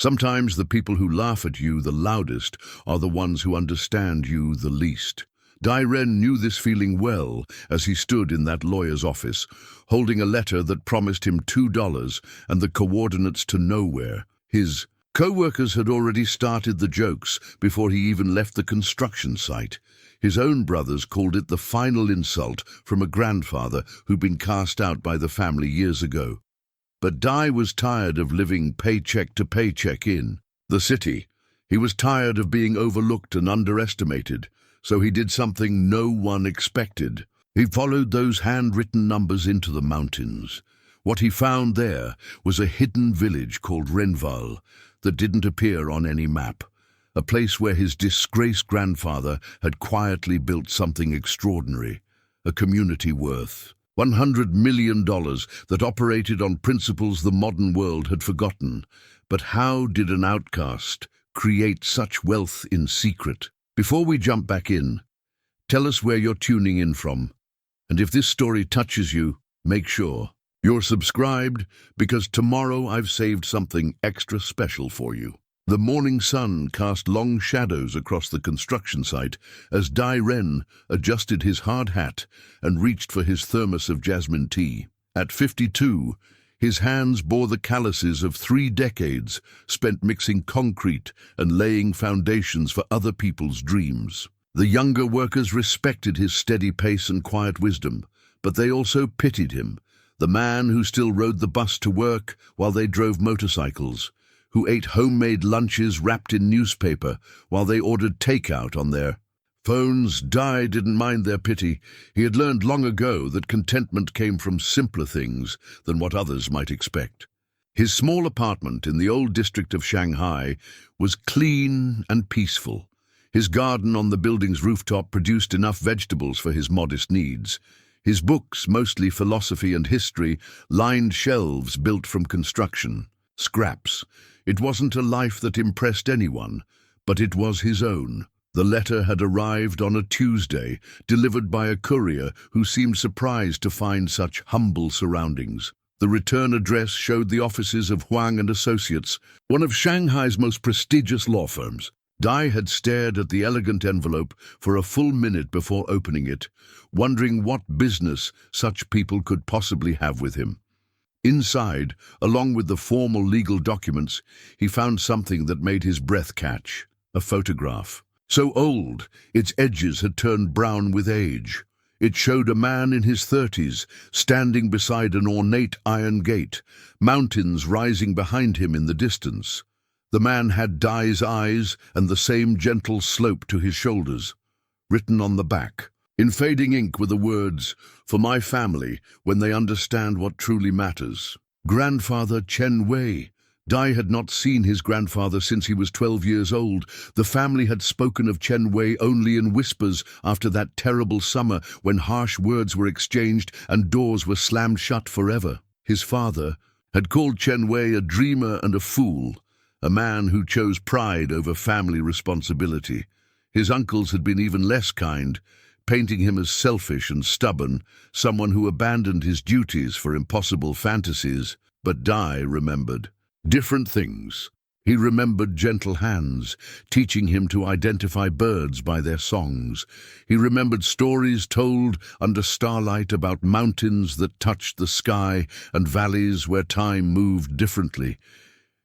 Sometimes the people who laugh at you the loudest are the ones who understand you the least. Dai Ren knew this feeling well as he stood in that lawyer's office, holding a letter that promised him $2 and the coordinates to nowhere. His co-workers had already started the jokes before he even left the construction site. His own brothers called it the final insult from a grandfather who'd been cast out by the family years ago. But Dai was tired of living paycheck to paycheck in the city. He was tired of being overlooked and underestimated, so he did something no one expected. He followed those handwritten numbers into the mountains. What he found there was a hidden village called Renvale that didn't appear on any map, a place where his disgraced grandfather had quietly built something extraordinary, a community worth $100 million that operated on principles the modern world had forgotten. But how did an outcast create such wealth in secret? Before we jump back in, tell us where you're tuning in from. And if this story touches you, make sure you're subscribed, because tomorrow I've saved something extra special for you. The morning sun cast long shadows across the construction site as Dai Ren adjusted his hard hat and reached for his thermos of jasmine tea. At 52, his hands bore the calluses of 3 decades spent mixing concrete and laying foundations for other people's dreams. The younger workers respected his steady pace and quiet wisdom, but they also pitied him, the man who still rode the bus to work while they drove motorcycles, who ate homemade lunches wrapped in newspaper while they ordered takeout on their phones. Dai didn't mind their pity. He had learned long ago that contentment came from simpler things than what others might expect. His small apartment in the old district of Shanghai was clean and peaceful. His garden on the building's rooftop produced enough vegetables for his modest needs. His books, mostly philosophy and history, lined shelves built from construction scraps. It wasn't a life that impressed anyone, but it was his own. The letter had arrived on a Tuesday, delivered by a courier who seemed surprised to find such humble surroundings. The return address showed the offices of Huang and Associates, one of Shanghai's most prestigious law firms. Dai had stared at the elegant envelope for a full minute before opening it, wondering what business such people could possibly have with him. Inside, along with the formal legal documents, he found something that made his breath catch: a photograph. So old, its edges had turned brown with age. It showed a man in his 30s, standing beside an ornate iron gate, mountains rising behind him in the distance. The man had Dai's eyes and the same gentle slope to his shoulders. Written on the back, in fading ink, were the words, "For my family, when they understand what truly matters." Grandfather Chen Wei. Dai had not seen his grandfather since he was 12 years old. The family had spoken of Chen Wei only in whispers after that terrible summer when harsh words were exchanged and doors were slammed shut forever. His father had called Chen Wei a dreamer and a fool, a man who chose pride over family responsibility. His uncles had been even less kind, painting him as selfish and stubborn, someone who abandoned his duties for impossible fantasies. But Dai remembered different things. He remembered gentle hands, teaching him to identify birds by their songs. He remembered stories told under starlight about mountains that touched the sky and valleys where time moved differently.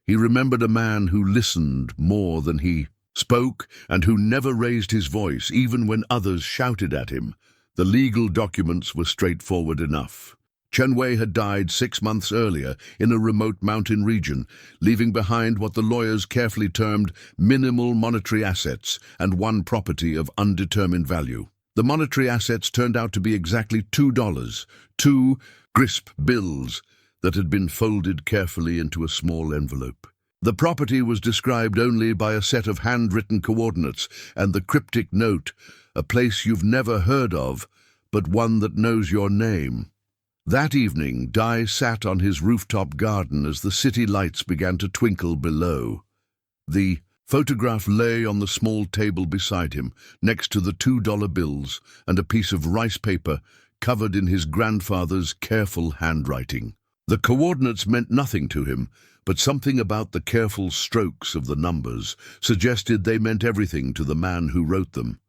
He remembered a man who listened more than he spoke and who never raised his voice, even when others shouted at him. The legal documents were straightforward enough. Chen Wei had died 6 months earlier in a remote mountain region, leaving behind what the lawyers carefully termed minimal monetary assets and one property of undetermined value. The monetary assets turned out to be exactly $2, 2 crisp bills that had been folded carefully into a small envelope. The property was described only by a set of handwritten coordinates and the cryptic note, "A place you've never heard of, but one that knows your name." That evening, Dai sat on his rooftop garden as the city lights began to twinkle below. The photograph lay on the small table beside him, next to the $2 bills and a piece of rice paper covered in his grandfather's careful handwriting. The coordinates meant nothing to him, but something about the careful strokes of the numbers suggested they meant everything to the man who wrote them.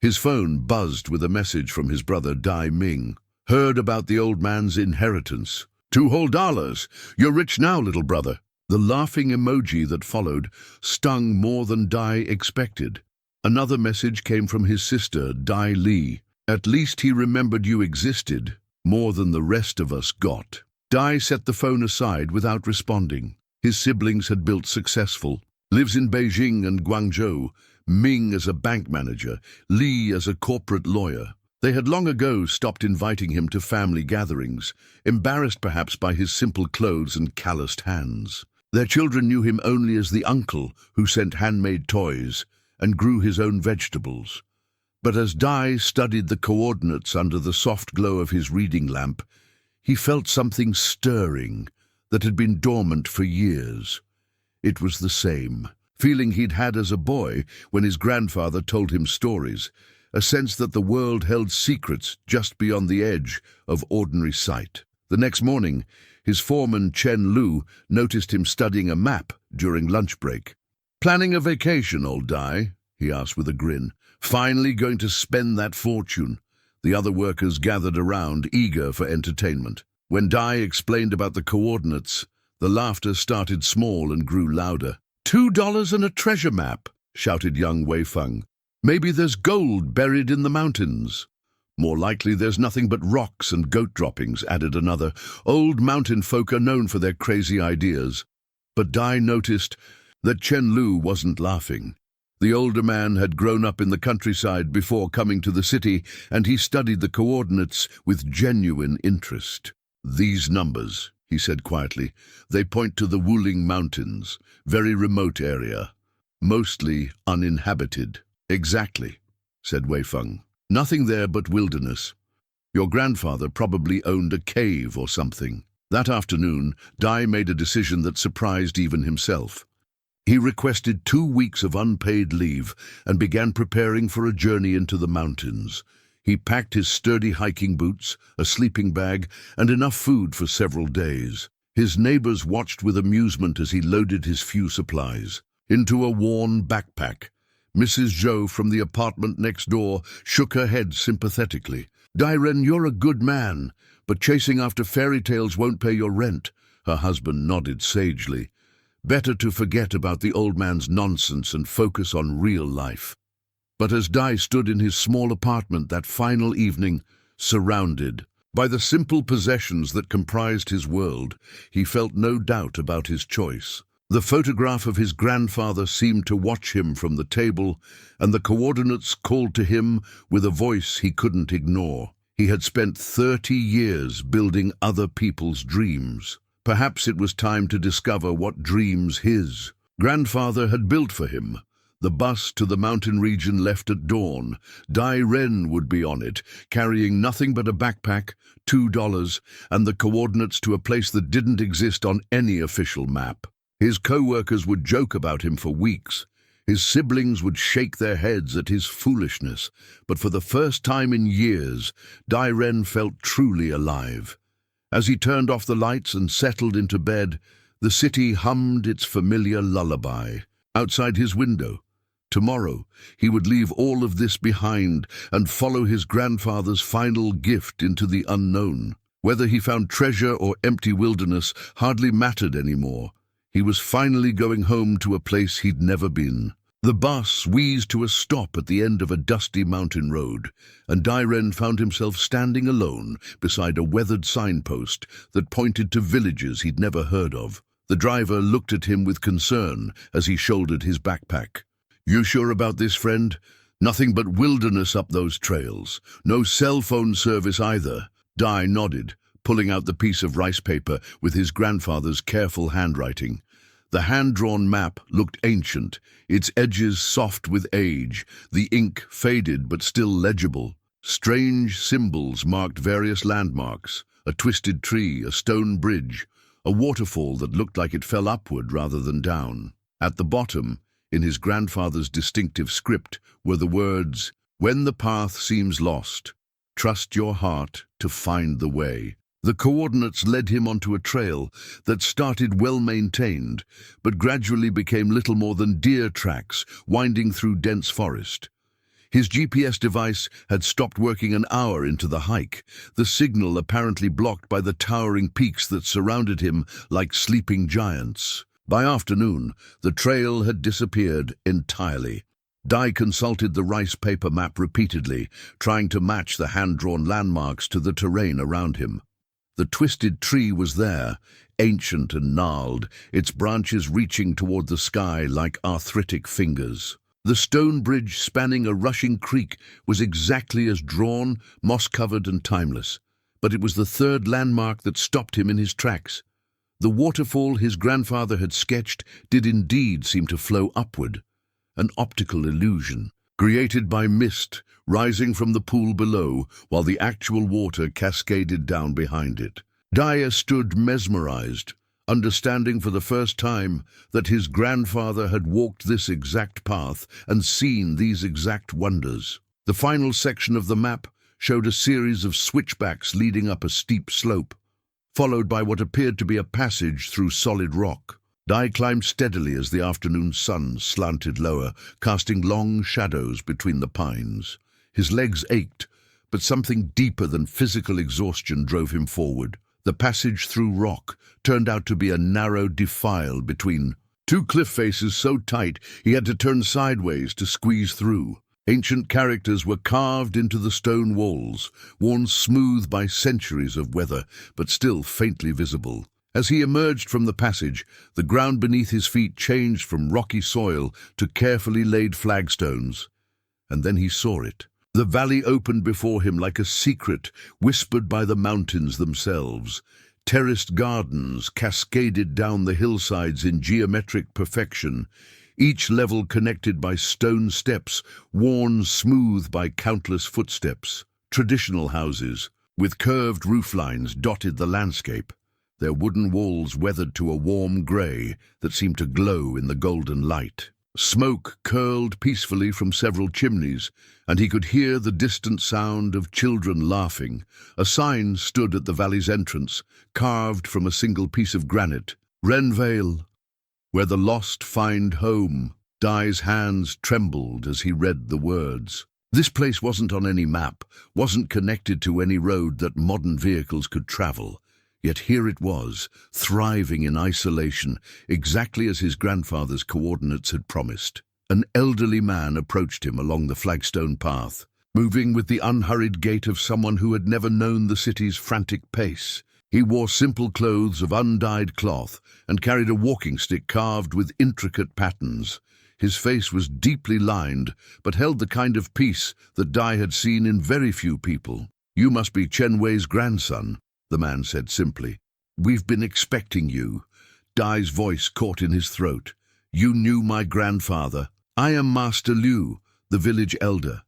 His phone buzzed with a message from his brother Dai Ming. Heard about the old man's inheritance. $2 whole. You're rich now, little brother. The laughing emoji that followed stung more than Dai expected. Another message came from his sister, Dai Li. At least he remembered you existed, more than the rest of us got. Dai set the phone aside without responding. His siblings had built successful. Lives in Beijing and Guangzhou. Ming as a bank manager, Li as a corporate lawyer. They had long ago stopped inviting him to family gatherings, embarrassed perhaps by his simple clothes and calloused hands. Their children knew him only as the uncle who sent handmade toys and grew his own vegetables. But as Dai studied the coordinates under the soft glow of his reading lamp, he felt something stirring that had been dormant for years. It was the same feeling he'd had as a boy when his grandfather told him stories, a sense that the world held secrets just beyond the edge of ordinary sight. The next morning, his foreman Chen Lu noticed him studying a map during lunch break. "Planning a vacation, old Dai?" he asked with a grin. "Finally going to spend that fortune?" The other workers gathered around, eager for entertainment. When Dai explained about the coordinates, the laughter started small and grew louder. $2 and a treasure map," shouted young Wei Feng. "Maybe there's gold buried in the mountains." "More likely there's nothing but rocks and goat droppings," added another. "Old mountain folk are known for their crazy ideas." But Dai noticed that Chen Lu wasn't laughing. The older man had grown up in the countryside before coming to the city, and he studied the coordinates with genuine interest. "These numbers," he said quietly, "they point to the Wuling Mountains, very remote area, mostly uninhabited." "Exactly," said Wei Feng. "Nothing there but wilderness. Your grandfather probably owned a cave or something." That afternoon, Dai made a decision that surprised even himself. He requested 2 weeks of unpaid leave and began preparing for a journey into the mountains. He packed his sturdy hiking boots, a sleeping bag, and enough food for several days. His neighbors watched with amusement as he loaded his few supplies into a worn backpack. Mrs. Zhou from the apartment next door shook her head sympathetically. "Dai Ren, you're a good man, but chasing after fairy tales won't pay your rent." Her husband nodded sagely. Better to forget about the old man's nonsense and focus on real life. But as Dai stood in his small apartment that final evening, surrounded by the simple possessions that comprised his world, he felt no doubt about his choice. The photograph of his grandfather seemed to watch him from the table, and the coordinates called to him with a voice he couldn't ignore. He had spent 30 years building other people's dreams. Perhaps it was time to discover what dreams his grandfather had built for him. The bus to the mountain region left at dawn. Dai Ren would be on it, carrying nothing but a backpack, $2, and the coordinates to a place that didn't exist on any official map. His co-workers would joke about him for weeks. His siblings would shake their heads at his foolishness. But for the first time in years, Dai Ren felt truly alive. As he turned off the lights and settled into bed, the city hummed its familiar lullaby. Outside his window, tomorrow, he would leave all of this behind and follow his grandfather's final gift into the unknown. Whether he found treasure or empty wilderness hardly mattered anymore. He was finally going home to a place he'd never been. The bus wheezed to a stop at the end of a dusty mountain road, and Dai Ren found himself standing alone beside a weathered signpost that pointed to villages he'd never heard of. The driver looked at him with concern as he shouldered his backpack. "You sure about this, friend? Nothing but wilderness up those trails. No cell phone service either." Dai nodded, pulling out the piece of rice paper with his grandfather's careful handwriting. The hand-drawn map looked ancient, its edges soft with age, the ink faded but still legible. Strange symbols marked various landmarks, a twisted tree, a stone bridge, a waterfall that looked like it fell upward rather than down. At the bottom, in his grandfather's distinctive script, were the words, "When the path seems lost, trust your heart to find the way." The coordinates led him onto a trail that started well-maintained, but gradually became little more than deer tracks winding through dense forest. His GPS device had stopped working an hour into the hike, the signal apparently blocked by the towering peaks that surrounded him like sleeping giants. By afternoon, the trail had disappeared entirely. Dai consulted the rice paper map repeatedly, trying to match the hand-drawn landmarks to the terrain around him. The twisted tree was there, ancient and gnarled, its branches reaching toward the sky like arthritic fingers. The stone bridge spanning a rushing creek was exactly as drawn, moss-covered and timeless, but it was the third landmark that stopped him in his tracks. The waterfall his grandfather had sketched did indeed seem to flow upward, an optical illusion, created by mist rising from the pool below while the actual water cascaded down behind it. Dai stood mesmerized, understanding for the first time that his grandfather had walked this exact path and seen these exact wonders. The final section of the map showed a series of switchbacks leading up a steep slope, followed by what appeared to be a passage through solid rock. Dai climbed steadily as the afternoon sun slanted lower, casting long shadows between the pines. His legs ached, but something deeper than physical exhaustion drove him forward. The passage through rock turned out to be a narrow defile between two cliff faces so tight he had to turn sideways to squeeze through. Ancient characters were carved into the stone walls, worn smooth by centuries of weather, but still faintly visible. As he emerged from the passage, the ground beneath his feet changed from rocky soil to carefully laid flagstones. And then he saw it. The valley opened before him like a secret whispered by the mountains themselves. Terraced gardens cascaded down the hillsides in geometric perfection, each level connected by stone steps worn smooth by countless footsteps. Traditional houses, with curved rooflines, dotted the landscape, their wooden walls weathered to a warm grey that seemed to glow in the golden light. Smoke curled peacefully from several chimneys, and he could hear the distant sound of children laughing. A sign stood at the valley's entrance, carved from a single piece of granite. Renvale, where the lost find home. Dai's hands trembled as he read the words. This place wasn't on any map, wasn't connected to any road that modern vehicles could travel. Yet here it was, thriving in isolation, exactly as his grandfather's coordinates had promised. An elderly man approached him along the flagstone path, moving with the unhurried gait of someone who had never known the city's frantic pace. He wore simple clothes of undyed cloth and carried a walking stick carved with intricate patterns. His face was deeply lined, but held the kind of peace that Dai had seen in very few people. "You must be Chen Wei's grandson," the man said simply. "We've been expecting you." Dai's voice caught in his throat. "You knew my grandfather." "I am Master Liu, the village elder.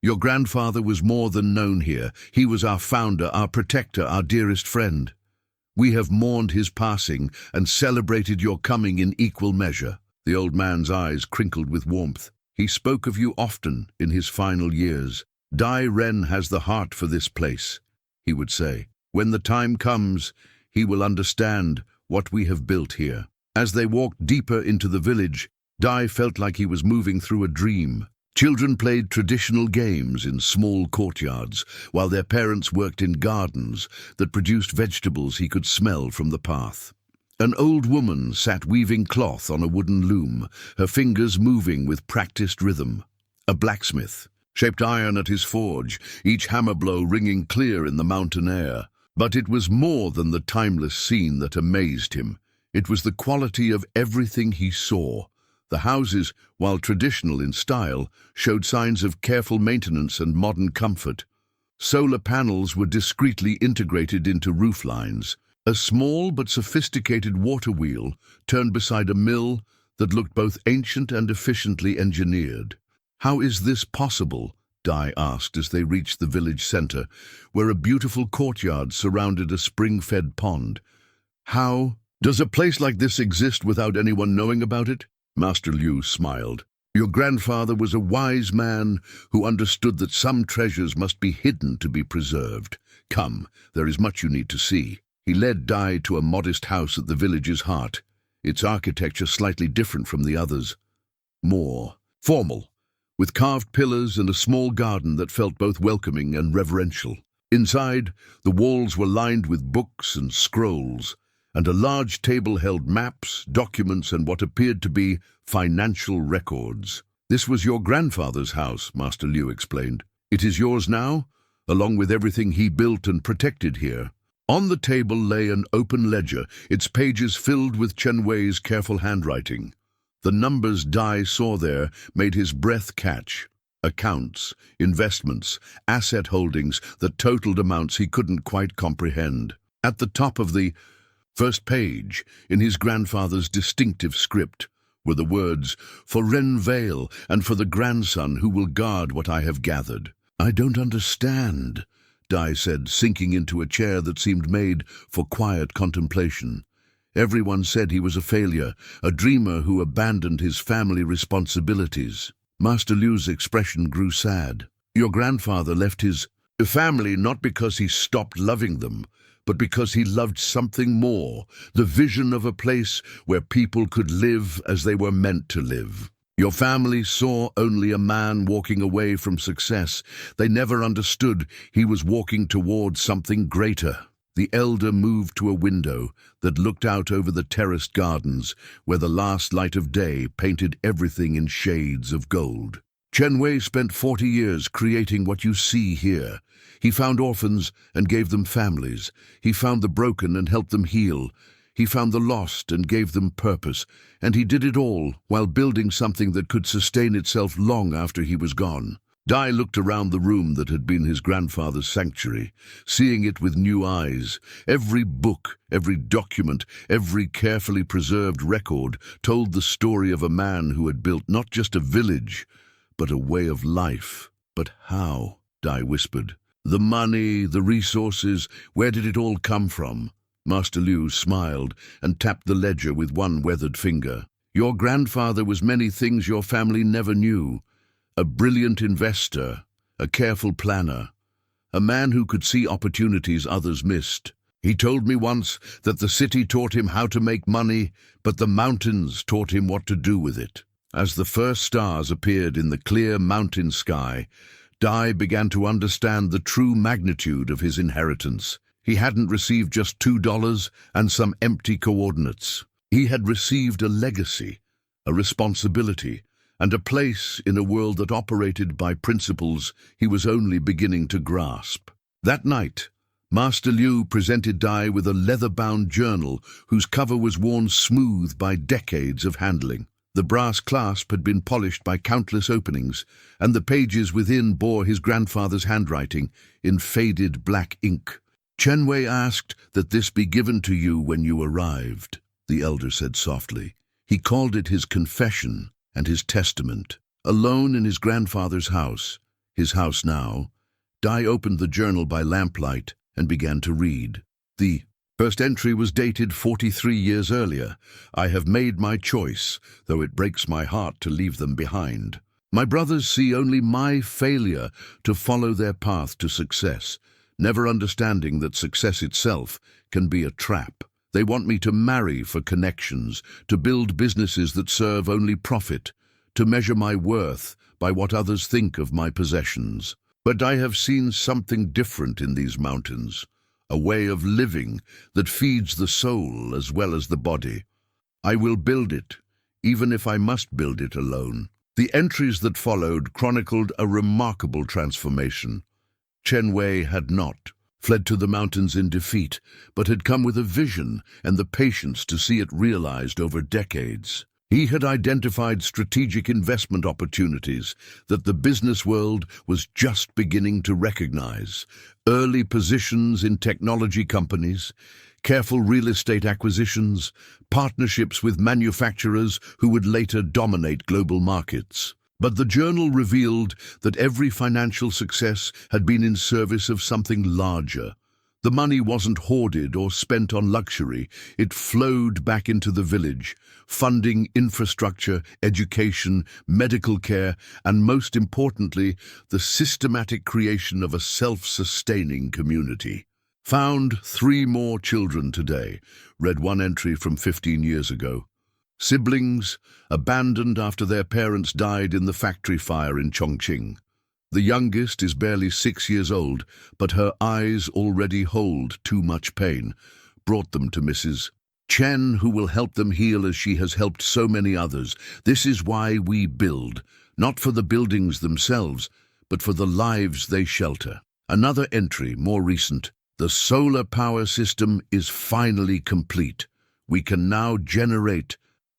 Your grandfather was more than known here. He was our founder, our protector, our dearest friend. We have mourned his passing and celebrated your coming in equal measure." The old man's eyes crinkled with warmth. "He spoke of you often in his final years. Dai Ren has the heart for this place," he would say. "When the time comes, he will understand what we have built here." As they walked deeper into the village, Dai felt like he was moving through a dream. Children played traditional games in small courtyards, while their parents worked in gardens that produced vegetables he could smell from the path. An old woman sat weaving cloth on a wooden loom, her fingers moving with practiced rhythm. A blacksmith shaped iron at his forge, each hammer blow ringing clear in the mountain air. But it was more than the timeless scene that amazed him. It was the quality of everything he saw. The houses, while traditional in style, showed signs of careful maintenance and modern comfort. Solar panels were discreetly integrated into roof lines. A small but sophisticated water wheel turned beside a mill that looked both ancient and efficiently engineered. "How is this possible?" Dai asked as they reached the village center, where a beautiful courtyard surrounded a spring-fed pond. "How does a place like this exist without anyone knowing about it?" Master Liu smiled. Your grandfather was a wise man who understood that some treasures must be hidden to be preserved. Come, there is much you need to see. He led Dai to a modest house at the village's heart, its architecture slightly different from the others. More formal, with carved pillars and a small garden that felt both welcoming and reverential. Inside, the walls were lined with books and scrolls, and a large table held maps, documents, and what appeared to be financial records. This was your grandfather's house, Master Liu explained. It is yours now, along with everything he built and protected here. On the table lay an open ledger, its pages filled with Chen Wei's careful handwriting. The numbers Dai saw there made his breath catch. Accounts, investments, asset holdings that totaled amounts he couldn't quite comprehend. At the top of the first page, in his grandfather's distinctive script, were the words, "For Renvale and for the grandson who will guard what I have gathered." "I don't understand," Dai said, sinking into a chair that seemed made for quiet contemplation. Everyone said he was a failure, a dreamer who abandoned his family responsibilities. Master Liu's expression grew sad. Your grandfather left his family not because he stopped loving them, but because he loved something more, the vision of a place where people could live as they were meant to live. Your family saw only a man walking away from success. They never understood he was walking towards something greater. The elder moved to a window that looked out over the terraced gardens, where the last light of day painted everything in shades of gold. Chen Wei spent 40 years creating what you see here. He found orphans and gave them families. He found the broken and helped them heal. He found the lost and gave them purpose. And he did it all while building something that could sustain itself long after he was gone. Dai looked around the room that had been his grandfather's sanctuary, seeing it with new eyes. Every book, every document, every carefully preserved record told the story of a man who had built not just a village, but a way of life. But how? Dai whispered. The money, the resources, where did it all come from? Master Liu smiled and tapped the ledger with one weathered finger. Your grandfather was many things your family never knew. A brilliant investor, a careful planner, a man who could see opportunities others missed. He told me once that the city taught him how to make money, but the mountains taught him what to do with it. As the first stars appeared in the clear mountain sky, Dai began to understand the true magnitude of his inheritance. He hadn't received just $2 and some empty coordinates. He had received a legacy, a responsibility, and a place in a world that operated by principles he was only beginning to grasp. That night, Master Liu presented Dai with a leather-bound journal whose cover was worn smooth by decades of handling. The brass clasp had been polished by countless openings, and the pages within bore his grandfather's handwriting in faded black ink. Chen Wei asked that this be given to you when you arrived, the elder said softly. He called it his confession and his testament. Alone in his grandfather's house, his house now, Dai opened the journal by lamplight and began to read. The first entry was dated 43 years earlier. I have made my choice, though it breaks my heart to leave them behind. My brothers see only my failure to follow their path to success, never understanding that success itself can be a trap. They want me to marry for connections, to build businesses that serve only profit, to measure my worth by what others think of my possessions. But I have seen something different in these mountains, a way of living that feeds the soul as well as the body. I will build it, even if I must build it alone. The entries that followed chronicled a remarkable transformation. Chen Wei had not fled to the mountains in defeat, but had come with a vision and the patience to see it realized over decades. He had identified strategic investment opportunities that the business world was just beginning to recognize. Early positions in technology companies, careful real estate acquisitions, partnerships with manufacturers who would later dominate global markets. But the journal revealed that every financial success had been in service of something larger, The money wasn't hoarded or spent on luxury. It flowed back into the village, funding infrastructure, education, medical care, and most importantly, the systematic creation of a self-sustaining community. Found 3 more children today, read one entry from 15 years ago. Siblings abandoned after their parents died in the factory fire in Chongqing. The youngest is barely 6 years old, but her eyes already hold too much pain. Brought them to Mrs. Chen, who will help them heal as she has helped so many others. This is why we build, not for the buildings themselves, but for the lives they shelter. Another entry, more recent. The solar power system is finally complete. We can now generate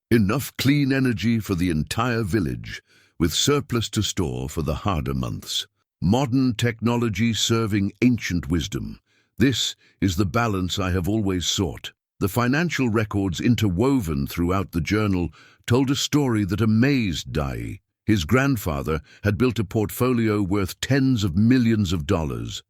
enough clean energy for the entire village, with surplus to store for the harder months. Modern technology serving ancient wisdom. This is the balance I have always sought. The financial records interwoven throughout the journal told a story that amazed Dai. His grandfather had built a portfolio worth tens of millions of dollars,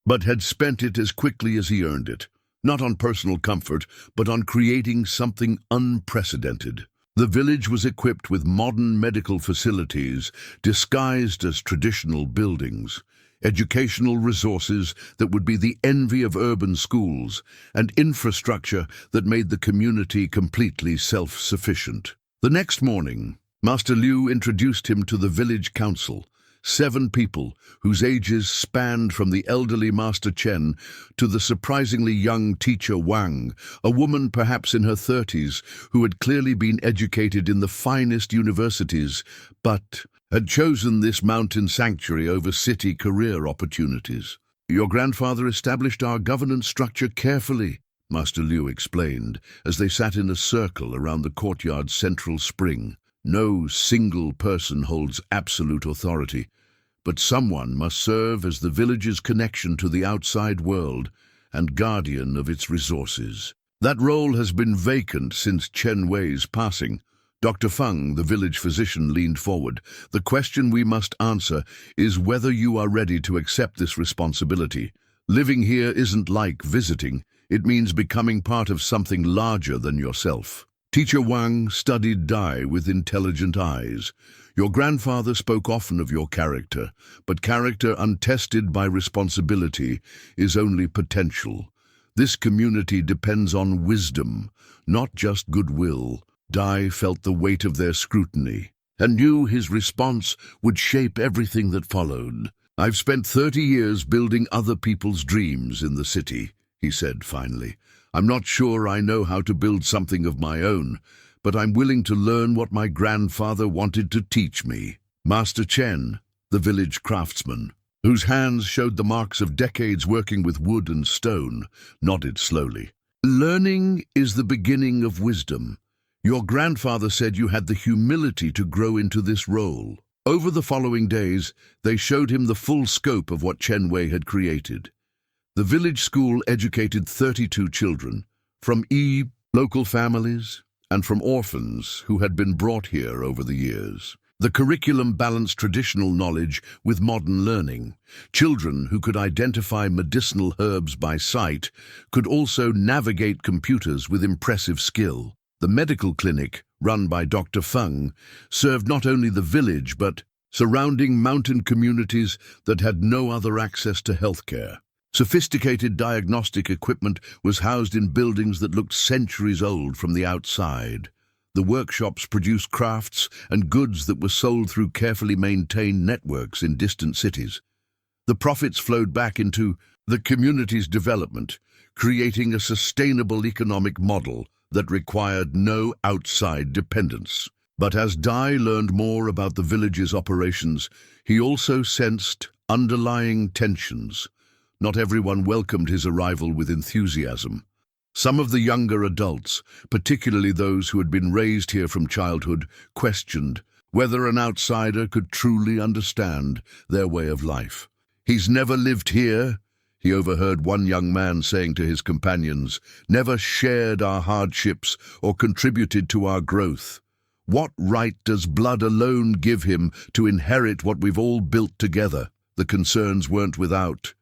but had spent it as quickly as he earned it, not on personal comfort, but on creating something unprecedented. The village was equipped with modern medical facilities disguised as traditional buildings, educational resources that would be the envy of urban schools, and infrastructure that made the community completely self-sufficient. The next morning, Master Liu introduced him to the village council, 7 people whose ages spanned from the elderly Master Chen to the surprisingly young teacher Wang, a woman perhaps in her 30s who had clearly been educated in the finest universities, but had chosen this mountain sanctuary over city career opportunities. Your grandfather established our governance structure carefully, Master Liu explained, as they sat in a circle around the courtyard's central spring. No single person holds absolute authority, but someone must serve as the village's connection to the outside world and guardian of its resources. That role has been vacant since Chen Wei's passing. Dr. Feng, the village physician, leaned forward. The question we must answer is whether you are ready to accept this responsibility. Living here isn't like visiting. It means becoming part of something larger than yourself. Teacher Wang studied Dai with intelligent eyes. Your grandfather spoke often of your character, but character untested by responsibility is only potential. This community depends on wisdom, not just goodwill. Dai felt the weight of their scrutiny and knew his response would shape everything that followed. I've spent 30 years building other people's dreams in the city, he said finally. I'm not sure I know how to build something of my own, but I'm willing to learn what my grandfather wanted to teach me. Master Chen, the village craftsman, whose hands showed the marks of decades working with wood and stone, nodded slowly. Learning is the beginning of wisdom. Your grandfather said you had the humility to grow into this role. Over the following days, they showed him the full scope of what Chen Wei had created. The village school educated 32 children, from local families, and from orphans who had been brought here over the years. The curriculum balanced traditional knowledge with modern learning. Children who could identify medicinal herbs by sight could also navigate computers with impressive skill. The medical clinic, run by Dr. Feng, served not only the village but surrounding mountain communities that had no other access to healthcare. Sophisticated diagnostic equipment was housed in buildings that looked centuries old from the outside. The workshops produced crafts and goods that were sold through carefully maintained networks in distant cities. The profits flowed back into the community's development, creating a sustainable economic model that required no outside dependence. But as Dai learned more about the village's operations, he also sensed underlying tensions. Not everyone welcomed his arrival with enthusiasm. Some of the younger adults, particularly those who had been raised here from childhood, questioned whether an outsider could truly understand their way of life. "He's never lived here," he overheard one young man saying to his companions, "never shared our hardships or contributed to our growth. What right does blood alone give him to inherit what we've all built together?" The concerns weren't without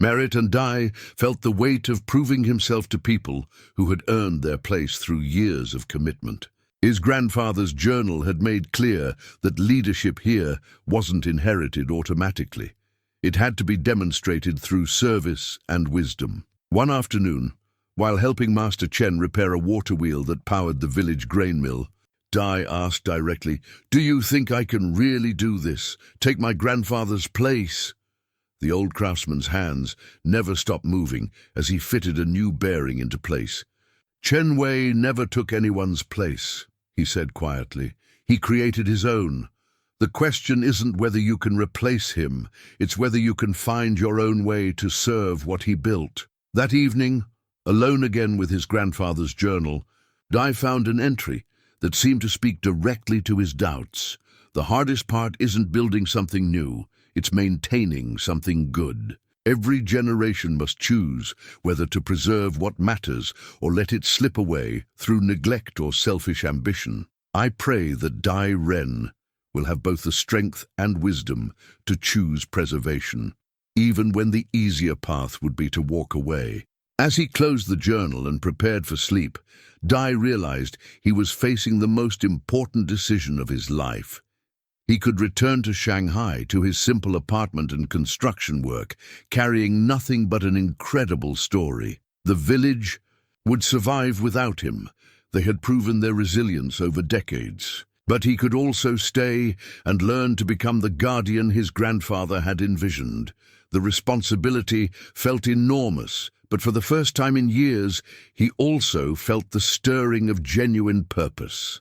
Merit and Dai felt the weight of proving himself to people who had earned their place through years of commitment. His grandfather's journal had made clear that leadership here wasn't inherited automatically. It had to be demonstrated through service and wisdom. One afternoon, while helping Master Chen repair a water wheel that powered the village grain mill, Dai asked directly, "Do you think I can really do this? Take my grandfather's place?" The old craftsman's hands never stopped moving as he fitted a new bearing into place. "Chen Wei never took anyone's place," he said quietly. "He created his own. The question isn't whether you can replace him, it's whether you can find your own way to serve what he built." That evening, alone again with his grandfather's journal, Dai found an entry that seemed to speak directly to his doubts. The hardest part isn't building something new, it's maintaining something good. Every generation must choose whether to preserve what matters or let it slip away through neglect or selfish ambition. I pray that Dai Ren will have both the strength and wisdom to choose preservation, even when the easier path would be to walk away. As he closed the journal and prepared for sleep, Dai realized he was facing the most important decision of his life. He could return to Shanghai, to his simple apartment and construction work, carrying nothing but an incredible story. The village would survive without him. They had proven their resilience over decades. But he could also stay and learn to become the guardian his grandfather had envisioned. The responsibility felt enormous, but for the first time in years, he also felt the stirring of genuine purpose.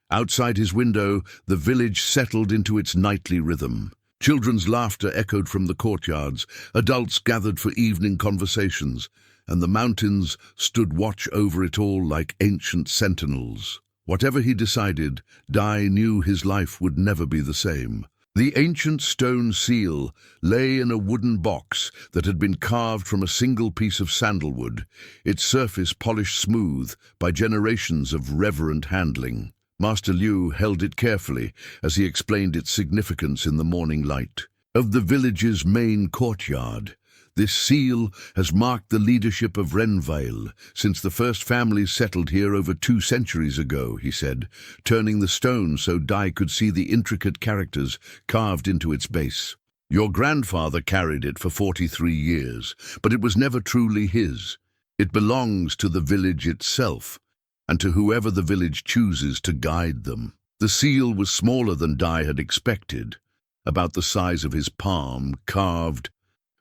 Outside his window, the village settled into its nightly rhythm. Children's laughter echoed from the courtyards, adults gathered for evening conversations, and the mountains stood watch over it all like ancient sentinels. Whatever he decided, Dai knew his life would never be the same. The ancient stone seal lay in a wooden box that had been carved from a single piece of sandalwood, its surface polished smooth by generations of reverent handling. Master Liu held it carefully as he explained its significance in the morning light. Of the village's main courtyard, this seal has marked the leadership of Renvale since the first families settled here over 2 centuries ago, he said, turning the stone so Dai could see the intricate characters carved into its base. Your grandfather carried it for 43 years, but it was never truly his. It belongs to the village itself, and to whoever the village chooses to guide them. The seal was smaller than Dai had expected, about the size of his palm, carved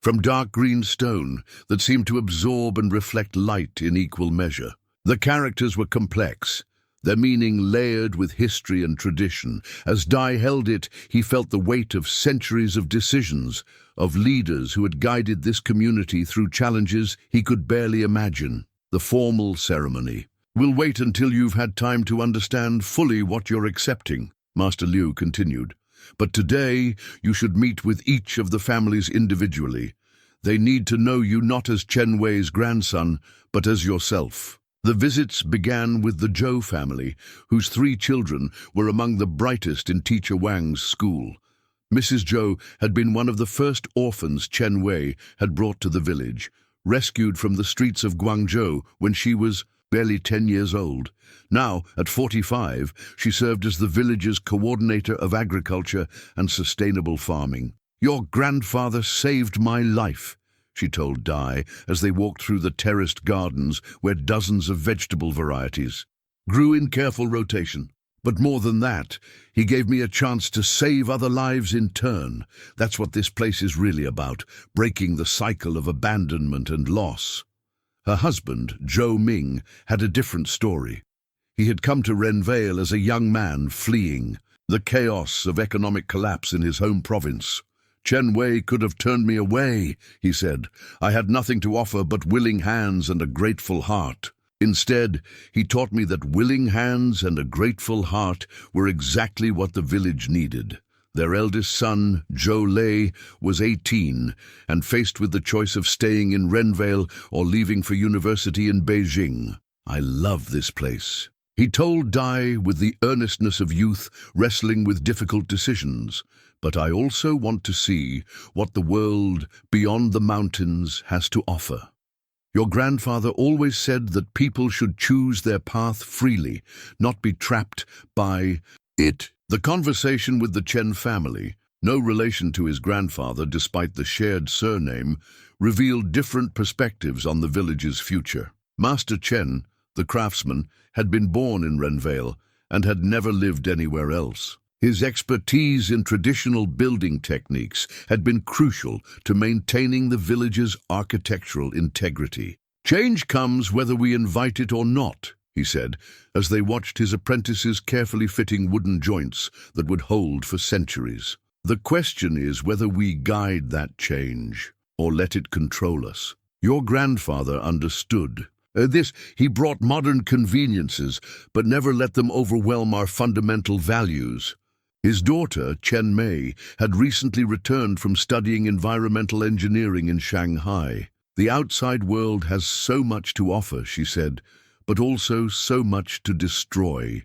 from dark green stone that seemed to absorb and reflect light in equal measure. The characters were complex, their meaning layered with history and tradition. As Dai held it, he felt the weight of centuries of decisions, of leaders who had guided this community through challenges he could barely imagine. The formal ceremony. "We'll wait until you've had time to understand fully what you're accepting," Master Liu continued. "But today you should meet with each of the families individually. They need to know you not as Chen Wei's grandson, but as yourself." The visits began with the Zhou family, whose 3 children were among the brightest in Teacher Wang's school. Mrs. Zhou had been one of the first orphans Chen Wei had brought to the village, rescued from the streets of Guangzhou when she was barely 10 years old. Now, at 45, she served as the village's coordinator of agriculture and sustainable farming. "Your grandfather saved my life," she told Dai as they walked through the terraced gardens where dozens of vegetable varieties grew in careful rotation. "But more than that, he gave me a chance to save other lives in turn. That's what this place is really about, breaking the cycle of abandonment and loss." Her husband, Zhou Ming, had a different story. He had come to Renvale as a young man fleeing the chaos of economic collapse in his home province. "Chen Wei could have turned me away," he said. "I had nothing to offer but willing hands and a grateful heart. Instead, he taught me that willing hands and a grateful heart were exactly what the village needed." Their eldest son, Zhou Lei, was 18 and faced with the choice of staying in Renvale or leaving for university in Beijing. "I love this place," He told Dai with the earnestness of youth wrestling with difficult decisions, "But I also want to see what the world beyond the mountains has to offer. Your grandfather always said that people should choose their path freely, not be trapped by it." The conversation with the Chen family, no relation to his grandfather despite the shared surname, revealed different perspectives on the village's future. Master Chen, the craftsman, had been born in Renvale and had never lived anywhere else. His expertise in traditional building techniques had been crucial to maintaining the village's architectural integrity. "Change comes whether we invite it or not," he said, as they watched his apprentices carefully fitting wooden joints that would hold for centuries. "The question is whether we guide that change or let it control us. Your grandfather understood. He brought modern conveniences, but never let them overwhelm our fundamental values." His daughter, Chen Mei, had recently returned from studying environmental engineering in Shanghai. "The outside world has so much to offer," she said, "but also so much to destroy.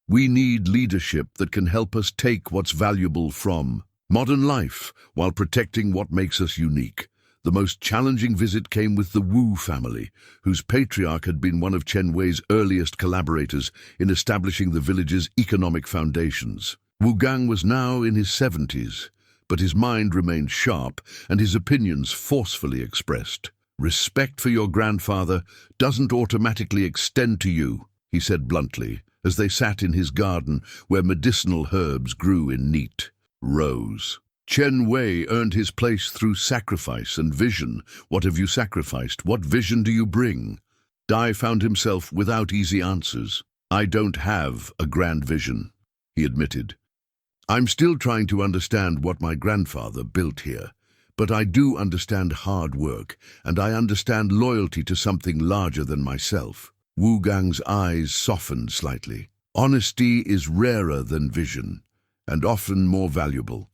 We need leadership that can help us take what's valuable from modern life while protecting what makes us unique." The most challenging visit came with the Wu family, whose patriarch had been one of Chen Wei's earliest collaborators in establishing the village's economic foundations. Wu Gang was now in his 70s, but his mind remained sharp and his opinions forcefully expressed. "Respect for your grandfather doesn't automatically extend to you," he said bluntly, as they sat in his garden where medicinal herbs grew in neat rows. "Chen Wei earned his place through sacrifice and vision. What have you sacrificed? What vision do you bring?" Dai found himself without easy answers. "I don't have a grand vision," he admitted. "I'm still trying to understand what my grandfather built here, but I do understand hard work, and I understand loyalty to something larger than myself." Wu Gang's eyes softened slightly. "Honesty is rarer than vision, and often more valuable.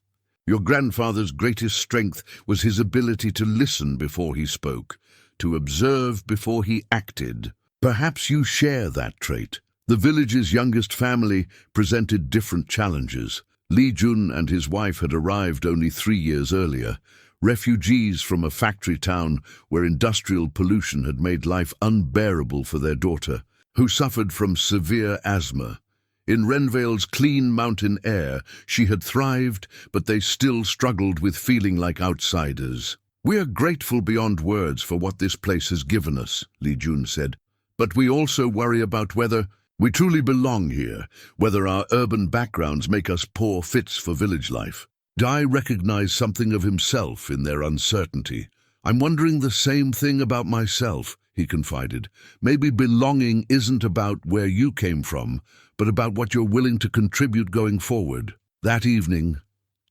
Your grandfather's greatest strength was his ability to listen before he spoke, to observe before he acted. Perhaps you share that trait." The village's youngest family presented different challenges. Li Jun and his wife had arrived only 3 years earlier, refugees from a factory town where industrial pollution had made life unbearable for their daughter, who suffered from severe asthma. In Renvale's clean mountain air, she had thrived, but they still struggled with feeling like outsiders. "We are grateful beyond words for what this place has given us," Li Jun said, "but we also worry about whether we truly belong here, whether our urban backgrounds make us poor fits for village life." Dai recognized something of himself in their uncertainty. "I'm wondering the same thing about myself," he confided. "Maybe belonging isn't about where you came from, but about what you're willing to contribute going forward." That evening,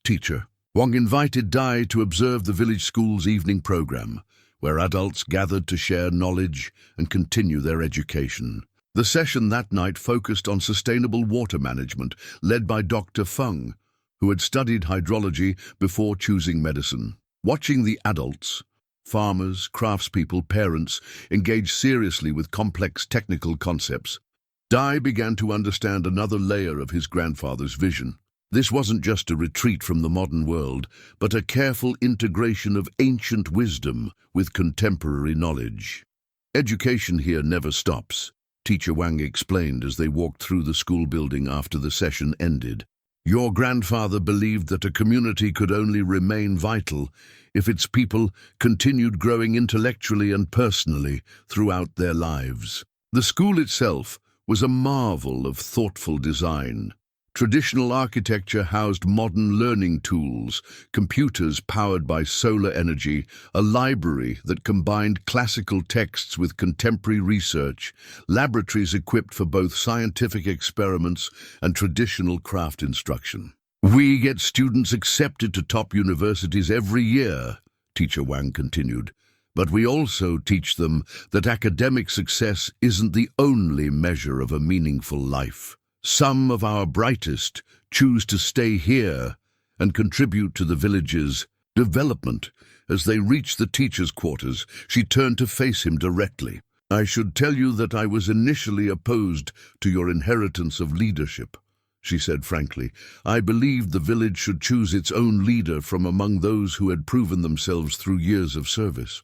Teacher Wang invited Dai to observe the village school's evening program, where adults gathered to share knowledge and continue their education. The session that night focused on sustainable water management, led by Dr. Feng, who had studied hydrology before choosing medicine. Watching the adults, farmers, craftspeople, parents, engage seriously with complex technical concepts, Dai began to understand another layer of his grandfather's vision. This wasn't just a retreat from the modern world, but a careful integration of ancient wisdom with contemporary knowledge. "Education here never stops," Teacher Wang explained as they walked through the school building after the session ended. "Your grandfather believed that a community could only remain vital if its people continued growing intellectually and personally throughout their lives." The school itself was a marvel of thoughtful design. Traditional architecture housed modern learning tools, computers powered by solar energy, a library that combined classical texts with contemporary research, laboratories equipped for both scientific experiments and traditional craft instruction. "We get students accepted to top universities every year," Teacher Wang continued. "But we also teach them that academic success isn't the only measure of a meaningful life. Some of our brightest choose to stay here and contribute to the village's development." As they reached the teacher's quarters, she turned to face him directly. I should tell you that I was initially opposed to your inheritance of leadership, she said frankly. I believed the village should choose its own leader from among those who had proven themselves through years of service.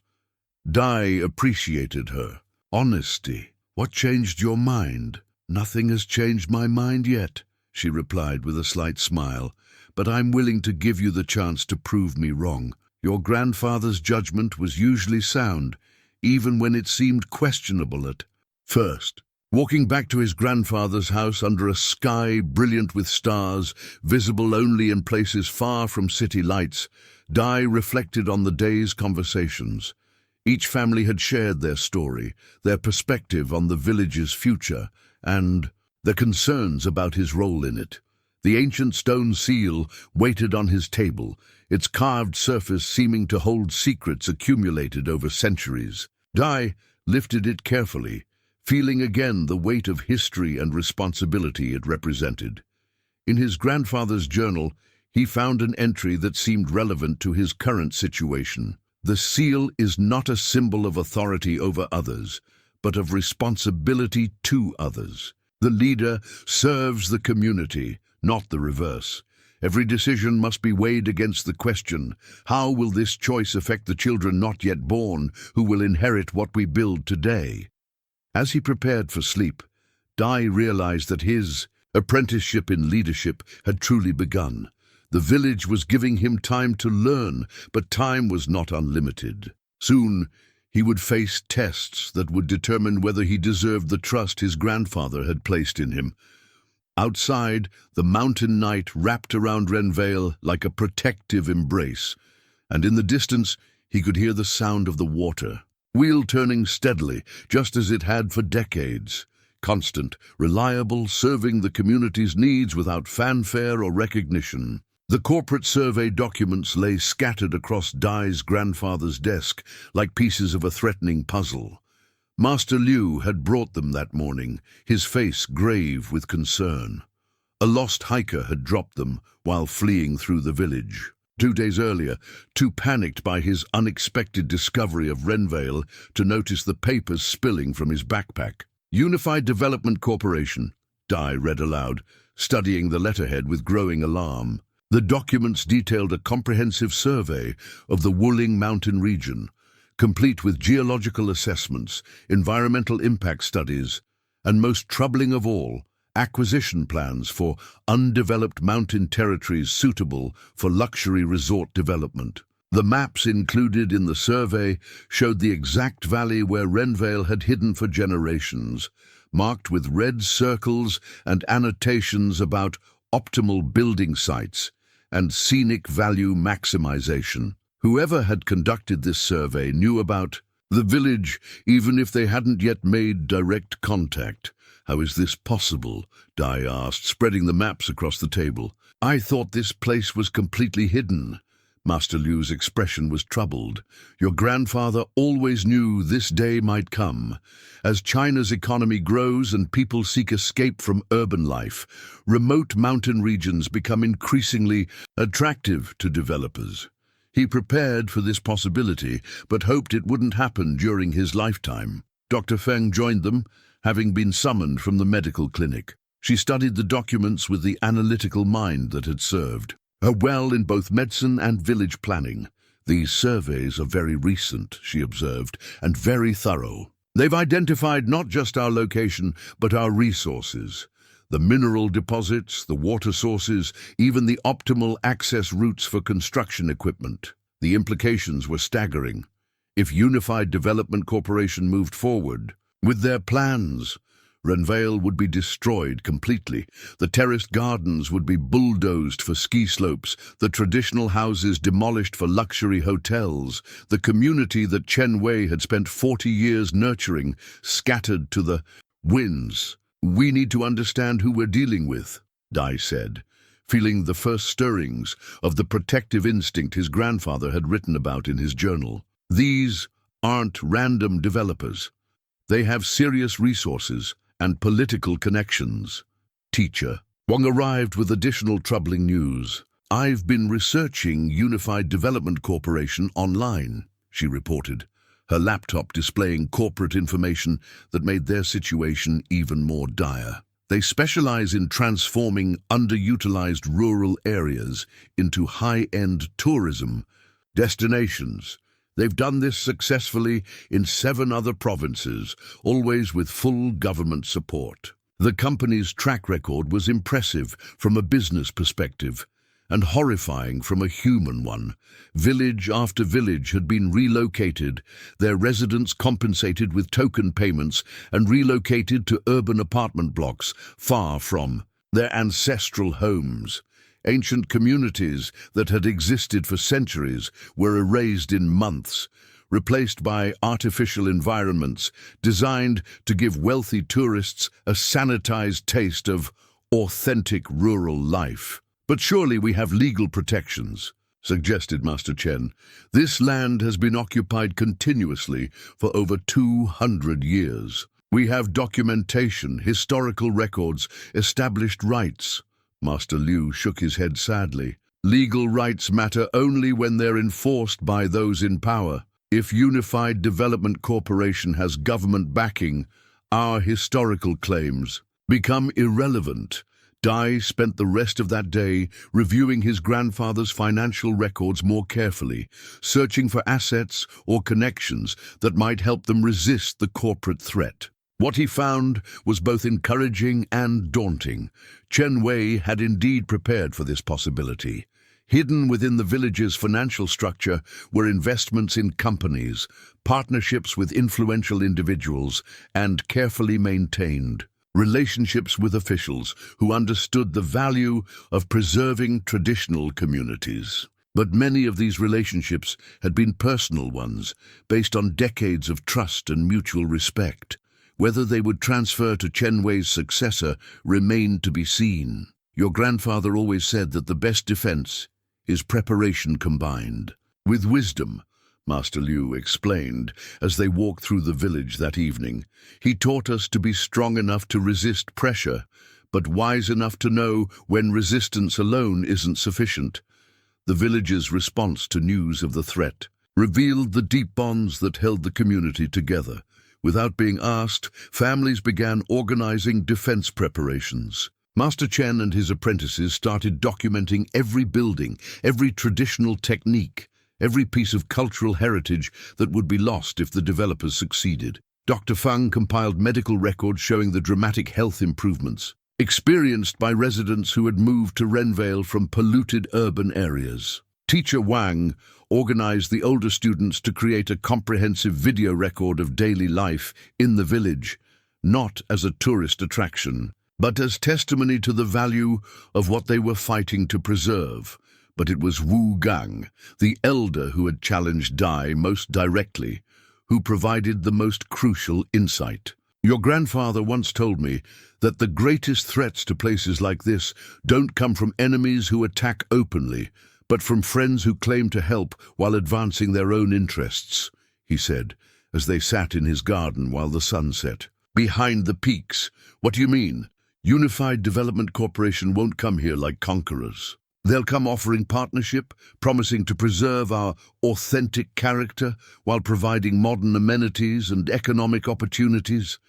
Dai appreciated her honesty. What changed your mind? Nothing has changed my mind yet, she replied with a slight smile, but I'm willing to give you the chance to prove me wrong. Your grandfather's judgment was usually sound, even when it seemed questionable at first. Walking back to his grandfather's house under a sky brilliant with stars, visible only in places far from city lights, Dai reflected on the day's conversations. Each family had shared their story, their perspective on the village's future, and their concerns about his role in it. The ancient stone seal waited on his table, its carved surface seeming to hold secrets accumulated over centuries. Dai lifted it carefully, feeling again the weight of history and responsibility it represented. In his grandfather's journal, he found an entry that seemed relevant to his current situation. The seal is not a symbol of authority over others, but of responsibility to others. The leader serves the community, not the reverse. Every decision must be weighed against the question, how will this choice affect the children not yet born, who will inherit what we build today? As he prepared for sleep, Dai realized that his apprenticeship in leadership had truly begun. The village was giving him time to learn, but time was not unlimited. Soon, he would face tests that would determine whether he deserved the trust his grandfather had placed in him. Outside, the mountain night wrapped around Renvale like a protective embrace, and in the distance he could hear the sound of the water, wheel turning steadily, just as it had for decades. Constant, reliable, serving the community's needs without fanfare or recognition. The corporate survey documents lay scattered across Dai's grandfather's desk like pieces of a threatening puzzle. Master Liu had brought them that morning, his face grave with concern. A lost hiker had dropped them while fleeing through the village. 2 days earlier, too panicked by his unexpected discovery of Renvale to notice the papers spilling from his backpack. Unified Development Corporation, Dai read aloud, studying the letterhead with growing alarm. The documents detailed a comprehensive survey of the Wuling Mountain region, complete with geological assessments, environmental impact studies, and most troubling of all, acquisition plans for undeveloped mountain territories suitable for luxury resort development. The maps included in the survey showed the exact valley where Renvale had hidden for generations, marked with red circles and annotations about optimal building sites and scenic value maximization. Whoever had conducted this survey knew about the village, even if they hadn't yet made direct contact. How is this possible? Dai asked, spreading the maps across the table. I thought this place was completely hidden. Master Liu's expression was troubled. Your grandfather always knew this day might come. As China's economy grows and people seek escape from urban life, remote mountain regions become increasingly attractive to developers. He prepared for this possibility, but hoped it wouldn't happen during his lifetime. Dr. Feng joined them, having been summoned from the medical clinic. She studied the documents with the analytical mind that had served her well in both medicine and village planning. These surveys are very recent, she observed, and very thorough. They've identified not just our location, but our resources. The mineral deposits, the water sources, even the optimal access routes for construction equipment. The implications were staggering. If Unified Development Corporation moved forward with their plans, Renvale would be destroyed completely. The terraced gardens would be bulldozed for ski slopes, the traditional houses demolished for luxury hotels, the community that Chen Wei had spent 40 years nurturing, scattered to the winds. We need to understand who we're dealing with, Dai said, feeling the first stirrings of the protective instinct his grandfather had written about in his journal. These aren't random developers. They have serious resources and political connections. Teacher. Wang arrived with additional troubling news. I've been researching Unified Development Corporation online, she reported. her laptop displaying corporate information that made their situation even more dire. They specialize in transforming underutilized rural areas into high-end tourism destinations. They've done this successfully in 7 other provinces, always with full government support. The company's track record was impressive from a business perspective and horrifying from a human one. Village after village had been relocated, their residents compensated with token payments and relocated to urban apartment blocks far from their ancestral homes. Ancient communities that had existed for centuries were erased in months, replaced by artificial environments designed to give wealthy tourists a sanitized taste of authentic rural life. "But surely we have legal protections," suggested Master Chen. "This land has been occupied continuously for over 200 years. We have documentation, historical records, established rights." Master Liu shook his head sadly. "Legal rights matter only when they're enforced by those in power. If Unified Development Corporation has government backing, our historical claims become irrelevant." Dai spent the rest of that day reviewing his grandfather's financial records more carefully, searching for assets or connections that might help them resist the corporate threat. What he found was both encouraging and daunting. Chen Wei had indeed prepared for this possibility. Hidden within the village's financial structure were investments in companies, partnerships with influential individuals, and carefully maintained relationships with officials who understood the value of preserving traditional communities. But many of these relationships had been personal ones, based on decades of trust and mutual respect. Whether they would transfer to Chen Wei's successor remained to be seen. "Your grandfather always said that the best defense is preparation combined with wisdom," Master Liu explained as they walked through the village that evening. "He taught us to be strong enough to resist pressure, but wise enough to know when resistance alone isn't sufficient." The village's response to news of the threat revealed the deep bonds that held the community together. Without being asked, families began organizing defense preparations. Master Chen and his apprentices started documenting every building, every traditional technique, every piece of cultural heritage that would be lost if the developers succeeded. Dr. Feng compiled medical records showing the dramatic health improvements experienced by residents who had moved to Renvale from polluted urban areas. Teacher Wang organized the older students to create a comprehensive video record of daily life in the village, not as a tourist attraction, but as testimony to the value of what they were fighting to preserve. But it was Wu Gang, the elder who had challenged Dai most directly, who provided the most crucial insight. "Your grandfather once told me that the greatest threats to places like this don't come from enemies who attack openly, but from friends who claim to help while advancing their own interests," he said, as they sat in his garden while the sun set. "Behind the peaks. What do you mean? Unified Development Corporation won't come here like conquerors. They'll come offering partnership, promising to preserve our authentic character while providing modern amenities and economic opportunities.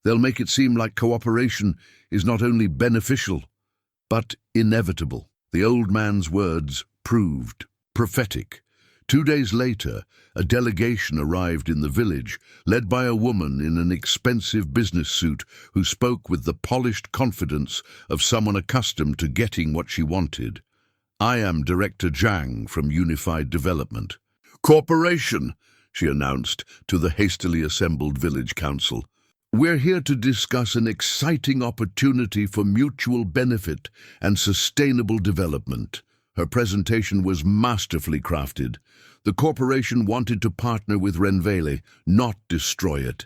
They'll make it seem like cooperation is not only beneficial, but inevitable." The old man's words proved prophetic. 2 days later, a delegation arrived in the village, led by a woman in an expensive business suit who spoke with the polished confidence of someone accustomed to getting what she wanted. "I am Director Zhang from Unified Development Corporation," she announced to the hastily assembled village council. "We're here to discuss an exciting opportunity for mutual benefit and sustainable development." Her presentation was masterfully crafted. The corporation wanted to partner with Renvale, not destroy it.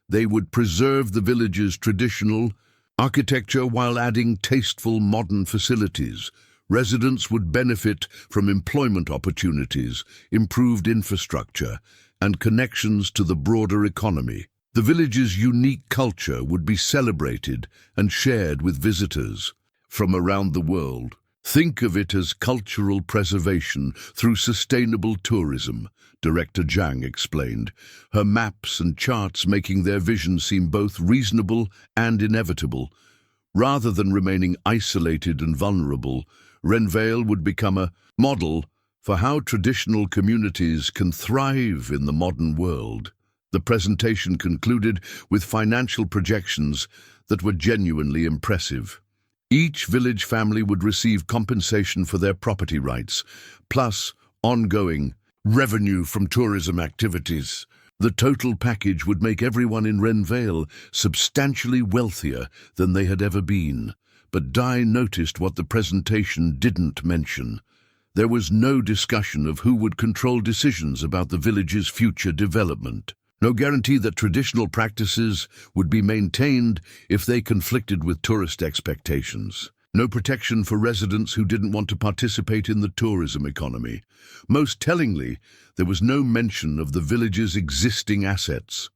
They would preserve the village's traditional architecture while adding tasteful modern facilities. Residents would benefit from employment opportunities, improved infrastructure, and connections to the broader economy. The village's unique culture would be celebrated and shared with visitors from around the world. Think of it as cultural preservation through sustainable tourism, Director Zhang explained, her maps and charts making their vision seem both reasonable and inevitable. Rather than remaining isolated and vulnerable, Renvale would become a model for how traditional communities can thrive in the modern world. The presentation concluded with financial projections that were genuinely impressive. Each village family would receive compensation for their property rights, plus ongoing revenue from tourism activities. The total package would make everyone in Renvale substantially wealthier than they had ever been. But Dai noticed what the presentation didn't mention. There was no discussion of who would control decisions about the village's future development. No guarantee that traditional practices would be maintained if they conflicted with tourist expectations. No protection for residents who didn't want to participate in the tourism economy. Most tellingly, there was no mention of the village's existing assets,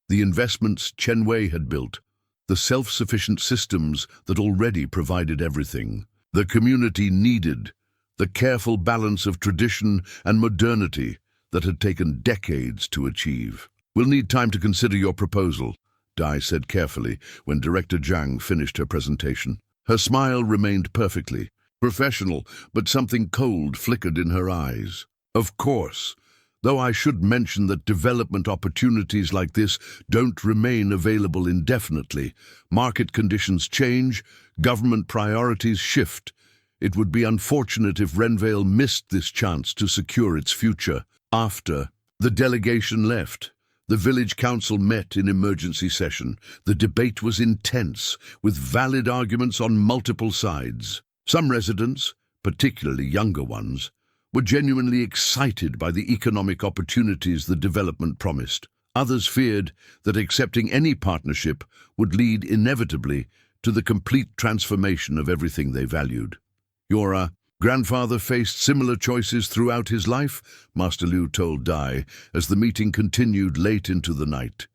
the investments Chen Wei had built, the self-sufficient systems that already provided everything. The community needed the careful balance of tradition and modernity that had taken decades to achieve. "We'll need time to consider your proposal," Dai said carefully when Director Zhang finished her presentation. Her smile remained perfectly professional, but something cold flickered in her eyes. "Of course, though I should mention that development opportunities like this don't remain available indefinitely. Market conditions change, government priorities shift. It would be unfortunate if Renvale missed this chance to secure its future." After the delegation left, the village council met in emergency session. The debate was intense, with valid arguments on multiple sides. Some residents, particularly younger ones, were genuinely excited by the economic opportunities the development promised. Others feared that accepting any partnership would lead inevitably to the complete transformation of everything they valued. "Your grandfather faced similar choices throughout his life," Master Liu told Dai as the meeting continued late into the night.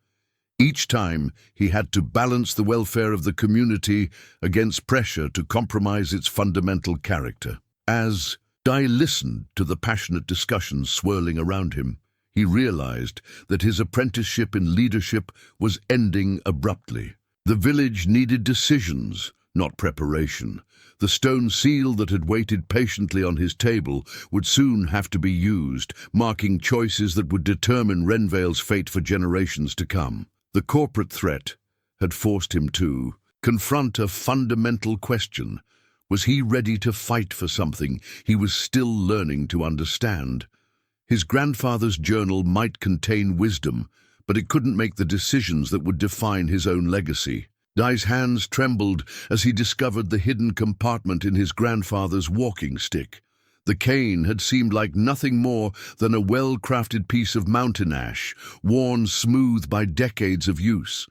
Each time, he had to balance the welfare of the community against pressure to compromise its fundamental character. As Dai listened to the passionate discussions swirling around him, he realized that his apprenticeship in leadership was ending abruptly. The village needed decisions, not preparation. The stone seal that had waited patiently on his table would soon have to be used, marking choices that would determine Renvale's fate for generations to come. The corporate threat had forced him to confront a fundamental question. Was he ready to fight for something he was still learning to understand? His grandfather's journal might contain wisdom, but it couldn't make the decisions that would define his own legacy. Dai's hands trembled as he discovered the hidden compartment in his grandfather's walking stick. The cane had seemed like nothing more than a well-crafted piece of mountain ash, worn smooth by decades of use.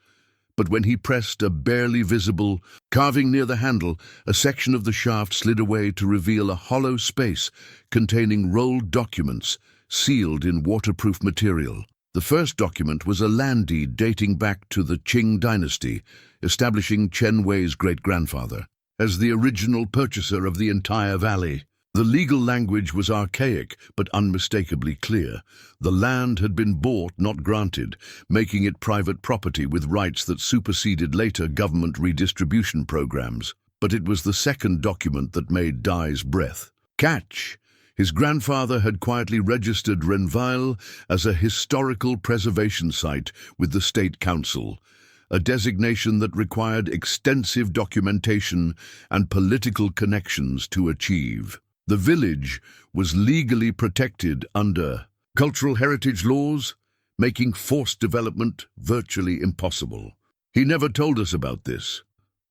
But when he pressed a barely visible carving near the handle, a section of the shaft slid away to reveal a hollow space containing rolled documents, sealed in waterproof material. The first document was a land deed dating back to the Qing dynasty, establishing Chen Wei's great-grandfather as the original purchaser of the entire valley. The legal language was archaic but unmistakably clear. The land had been bought, not granted, making it private property with rights that superseded later government redistribution programs. But it was the second document that made Dai's breath catch. His grandfather had quietly registered Renvale as a historical preservation site with the State Council, a designation that required extensive documentation and political connections to achieve. The village was legally protected under cultural heritage laws, making forced development virtually impossible. "He never told us about this,"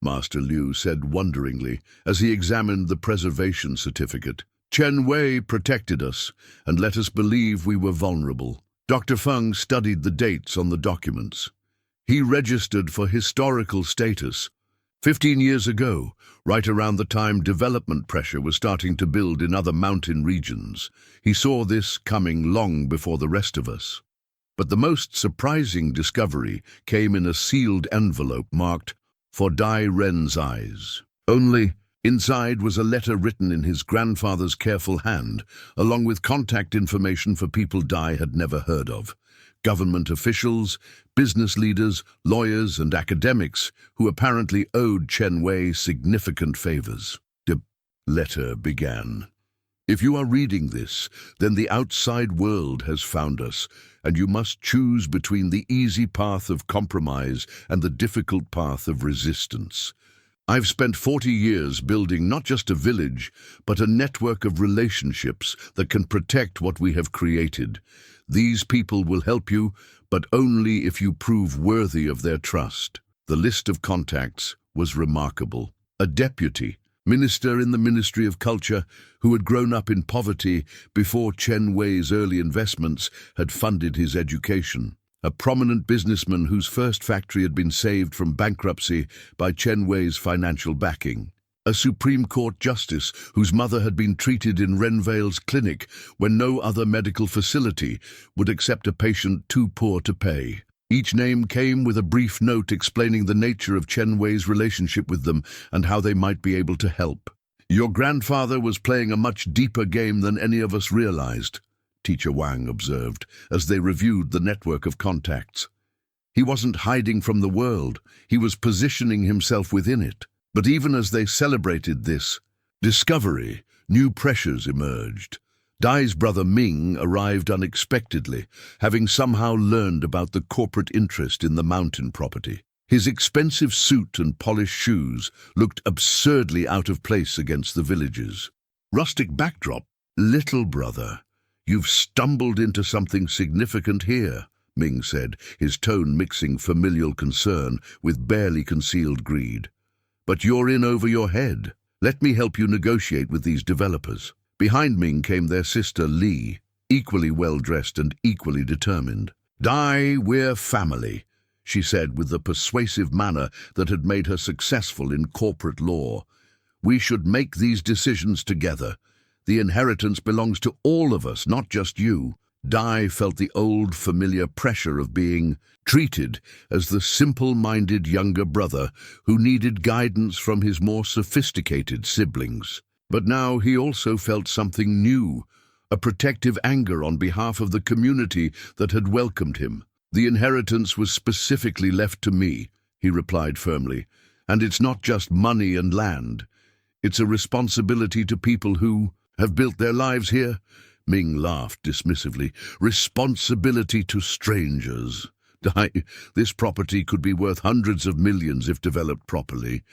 Master Liu said wonderingly as he examined the preservation certificate. "Chen Wei protected us and let us believe we were vulnerable." Dr. Feng studied the dates on the documents. He registered for historical status 15 years ago, right around the time development pressure was starting to build in other mountain regions. He saw this coming long before the rest of us. But the most surprising discovery came in a sealed envelope marked "For Dai Ren's eyes." Only Inside was a letter written in his grandfather's careful hand, along with contact information for people Dai had never heard of. Government officials, business leaders, lawyers, and academics who apparently owed Chen Wei significant favors. The letter began. If you are reading this, then the outside world has found us, and you must choose between the easy path of compromise and the difficult path of resistance. I've spent 40 years building not just a village, but a network of relationships that can protect what we have created. These people will help you, but only if you prove worthy of their trust. The list of contacts was remarkable. A deputy, minister in the Ministry of Culture, who had grown up in poverty before Chen Wei's early investments had funded his education. A prominent businessman whose first factory had been saved from bankruptcy by Chen Wei's financial backing. A Supreme Court justice whose mother had been treated in Renvale's clinic when no other medical facility would accept a patient too poor to pay. Each name came with a brief note explaining the nature of Chen Wei's relationship with them and how they might be able to help. Your grandfather was playing a much deeper game than any of us realized, Teacher Wang observed, as they reviewed the network of contacts. He wasn't hiding from the world, he was positioning himself within it. But even as they celebrated this discovery, new pressures emerged. Dai's brother Ming arrived unexpectedly, having somehow learned about the corporate interest in the mountain property. His expensive suit and polished shoes looked absurdly out of place against the villagers. Rustic backdrop. Little brother, you've stumbled into something significant here, Ming said, his tone mixing familial concern with barely concealed greed. But you're in over your head. Let me help you negotiate with these developers. Behind Ming came their sister Li, equally well-dressed and equally determined. Dai, we're family, she said with the persuasive manner that had made her successful in corporate law. We should make these decisions together. The inheritance belongs to all of us, not just you. Dai felt the old familiar pressure of being treated as the simple-minded younger brother who needed guidance from his more sophisticated siblings. But now he also felt something new, a protective anger on behalf of the community that had welcomed him. The inheritance was specifically left to me, he replied firmly, and it's not just money and land. It's a responsibility to people who have built their lives here. Ming laughed dismissively. Responsibility to strangers. This property could be worth hundreds of millions if developed properly.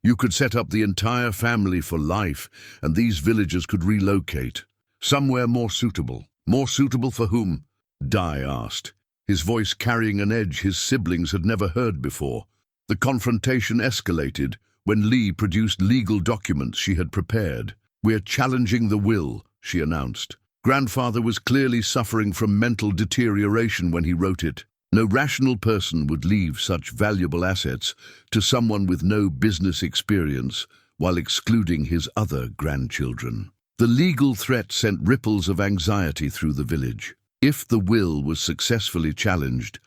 You could set up the entire family for life, and these villagers could relocate. Somewhere more suitable. More suitable for whom? Dai asked, his voice carrying an edge his siblings had never heard before. The confrontation escalated when Li produced legal documents she had prepared. We're challenging the will, she announced. Grandfather was clearly suffering from mental deterioration when he wrote it. No rational person would leave such valuable assets to someone with no business experience while excluding his other grandchildren. The legal threat sent ripples of anxiety through the village. If the will was successfully challenged,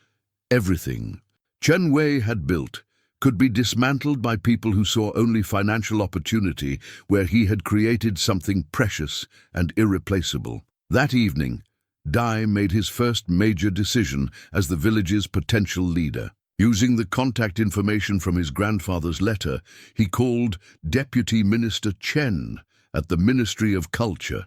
everything Chen Wei had built could be dismantled by people who saw only financial opportunity where he had created something precious and irreplaceable. That evening, Dai made his first major decision as the village's potential leader. Using the contact information from his grandfather's letter, he called Deputy Minister Chen at the Ministry of Culture.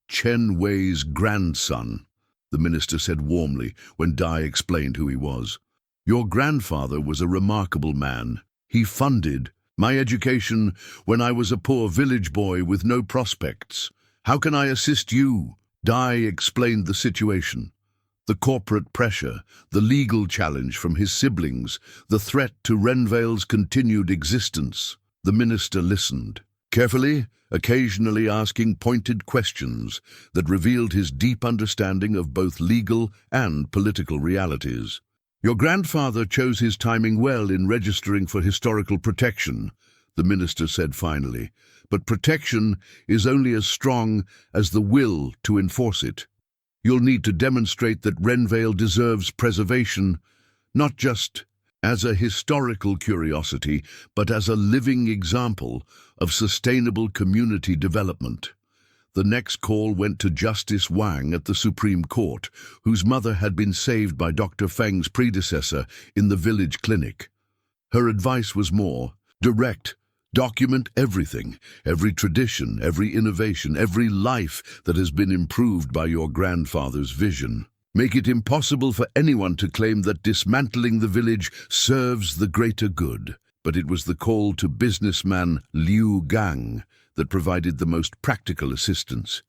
Chen Wei's grandson, the minister said warmly when Dai explained who he was. Your grandfather was a remarkable man. He funded my education when I was a poor village boy with no prospects. How can I assist you? Dai explained the situation. The corporate pressure, the legal challenge from his siblings, the threat to Renvale's continued existence. The minister listened, carefully, occasionally asking pointed questions that revealed his deep understanding of both legal and political realities. Your grandfather chose his timing well in registering for historical protection, the minister said finally, but protection is only as strong as the will to enforce it. You'll need to demonstrate that Renvale deserves preservation, not just as a historical curiosity, but as a living example of sustainable community development. The next call went to Justice Wang at the Supreme Court, whose mother had been saved by Dr. Feng's predecessor in the village clinic. Her advice was more direct. Document everything, every tradition, every innovation, every life that has been improved by your grandfather's vision. Make it impossible for anyone to claim that dismantling the village serves the greater good. But it was the call to businessman Liu Gang that provided the most practical assistance.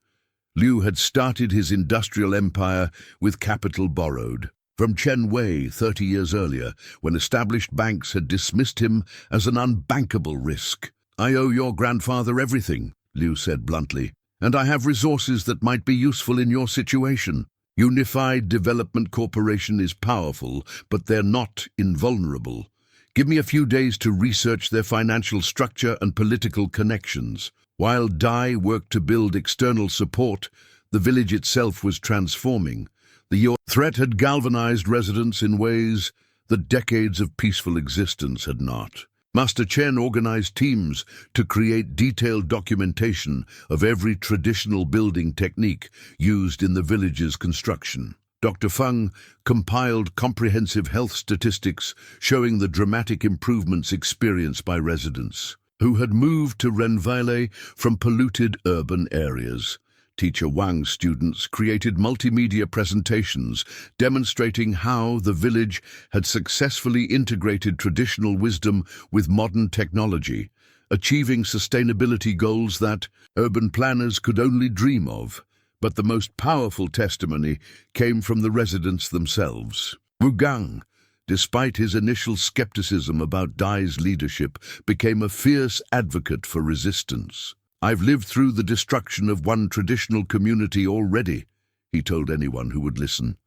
Liu had started his industrial empire with capital borrowed from Chen Wei 30 years earlier, when established banks had dismissed him as an unbankable risk. "I owe your grandfather everything," Liu said bluntly, "and I have resources that might be useful in your situation. Unified Development Corporation is powerful, but they're not invulnerable. Give me a few days to research their financial structure and political connections." While Dai worked to build external support, the village itself was transforming. The threat had galvanized residents in ways that decades of peaceful existence had not. Master Chen organized teams to create detailed documentation of every traditional building technique used in the village's construction. Dr. Feng compiled comprehensive health statistics showing the dramatic improvements experienced by residents who had moved to Renvale from polluted urban areas. Teacher Wang's students created multimedia presentations demonstrating how the village had successfully integrated traditional wisdom with modern technology, achieving sustainability goals that urban planners could only dream of. But the most powerful testimony came from the residents themselves. Wu Gang, despite his initial skepticism about Dai's leadership, became a fierce advocate for resistance. "I've lived through the destruction of one traditional community already," he told anyone who would listen.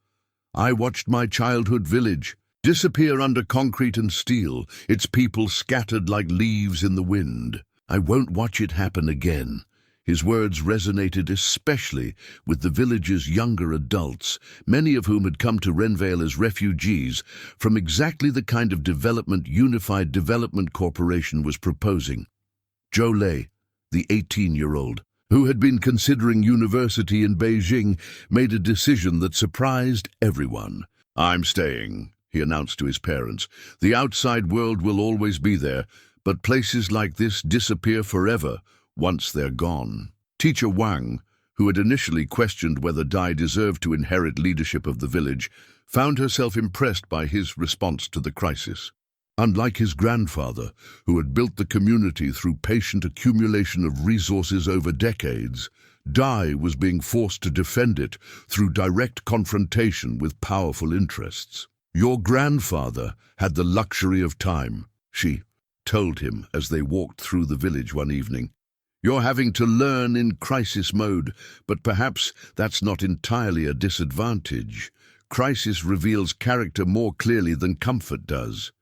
"I watched my childhood village disappear under concrete and steel, its people scattered like leaves in the wind. I won't watch it happen again." His words resonated especially with the village's younger adults, many of whom had come to Renvale as refugees from exactly the kind of development Unified Development Corporation was proposing. Zhou Lei, the 18-year-old, who had been considering university in Beijing, made a decision that surprised everyone. "I'm staying," he announced to his parents. "The outside world will always be there, but places like this disappear forever once they're gone." Teacher Wang, who had initially questioned whether Dai deserved to inherit leadership of the village, found herself impressed by his response to the crisis. Unlike his grandfather, who had built the community through patient accumulation of resources over decades, Dai was being forced to defend it through direct confrontation with powerful interests. "Your grandfather had the luxury of time," she told him as they walked through the village one evening. "You're having to learn in crisis mode, but perhaps that's not entirely a disadvantage. Crisis reveals character more clearly than comfort does."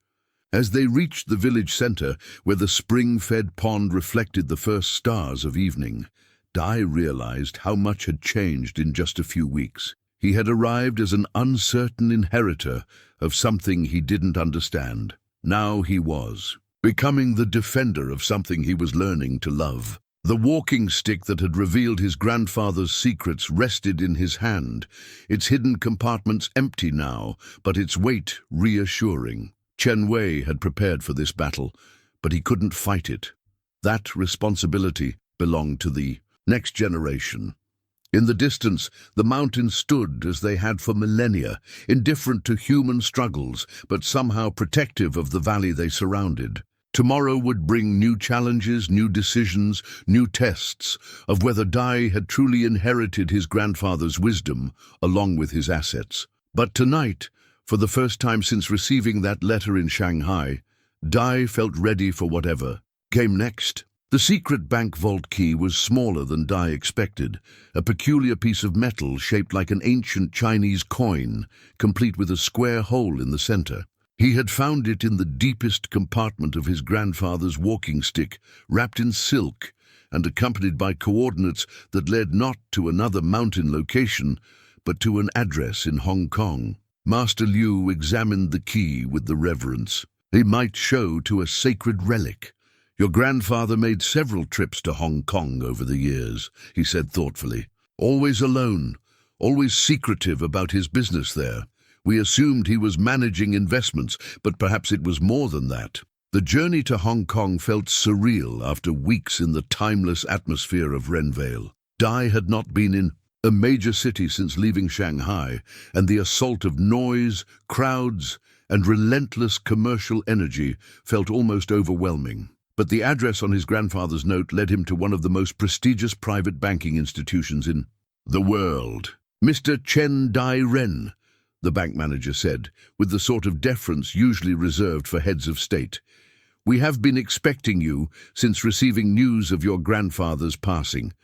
As they reached the village center, where the spring-fed pond reflected the first stars of evening, Dai realized how much had changed in just a few weeks. He had arrived as an uncertain inheritor of something he didn't understand. Now he was becoming the defender of something he was learning to love. The walking stick that had revealed his grandfather's secrets rested in his hand, its hidden compartments empty now, but its weight reassuring. Chen Wei had prepared for this battle, but he couldn't fight it. That responsibility belonged to the next generation. In the distance, the mountains stood as they had for millennia, indifferent to human struggles, but somehow protective of the valley they surrounded. Tomorrow would bring new challenges, new decisions, new tests of whether Dai had truly inherited his grandfather's wisdom along with his assets. But tonight, for the first time since receiving that letter in Shanghai, Dai felt ready for whatever came next. The secret bank vault key was smaller than Dai expected, a peculiar piece of metal shaped like an ancient Chinese coin, complete with a square hole in the center. He had found it in the deepest compartment of his grandfather's walking stick, wrapped in silk and accompanied by coordinates that led not to another mountain location, but to an address in Hong Kong. Master Liu examined the key with the reverence it might show to a sacred relic. Your grandfather made several trips to Hong Kong over the years, he said thoughtfully. Always alone, always secretive about his business there. We assumed he was managing investments, but perhaps it was more than that. The journey to Hong Kong felt surreal after weeks in the timeless atmosphere of Renvale. Dai had not been in a major city since leaving Shanghai, and the assault of noise, crowds, and relentless commercial energy felt almost overwhelming. But the address on his grandfather's note led him to one of the most prestigious private banking institutions in the world. Mr. Dai Ren, the bank manager said, with the sort of deference usually reserved for heads of state. We have been expecting you since receiving news of your grandfather's passing.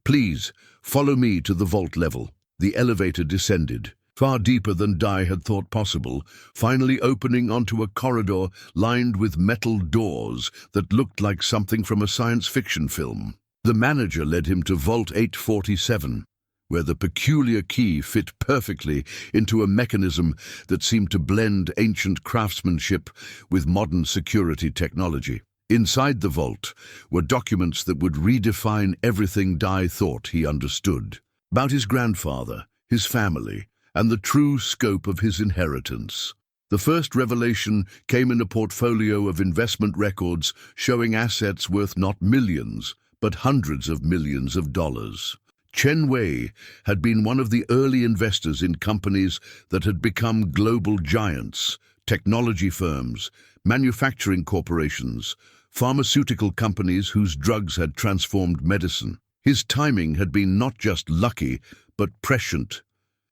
Please, follow me to the vault level. The elevator descended, far deeper than Dai had thought possible, finally opening onto a corridor lined with metal doors that looked like something from a science fiction film. The manager led him to Vault 847, where the peculiar key fit perfectly into a mechanism that seemed to blend ancient craftsmanship with modern security technology. Inside the vault were documents that would redefine everything Dai thought he understood about his grandfather, his family, and the true scope of his inheritance. The first revelation came in a portfolio of investment records showing assets worth not millions, but hundreds of millions of dollars. Chen Wei had been one of the early investors in companies that had become global giants, technology firms, manufacturing corporations, pharmaceutical companies whose drugs had transformed medicine. His timing had been not just lucky, but prescient,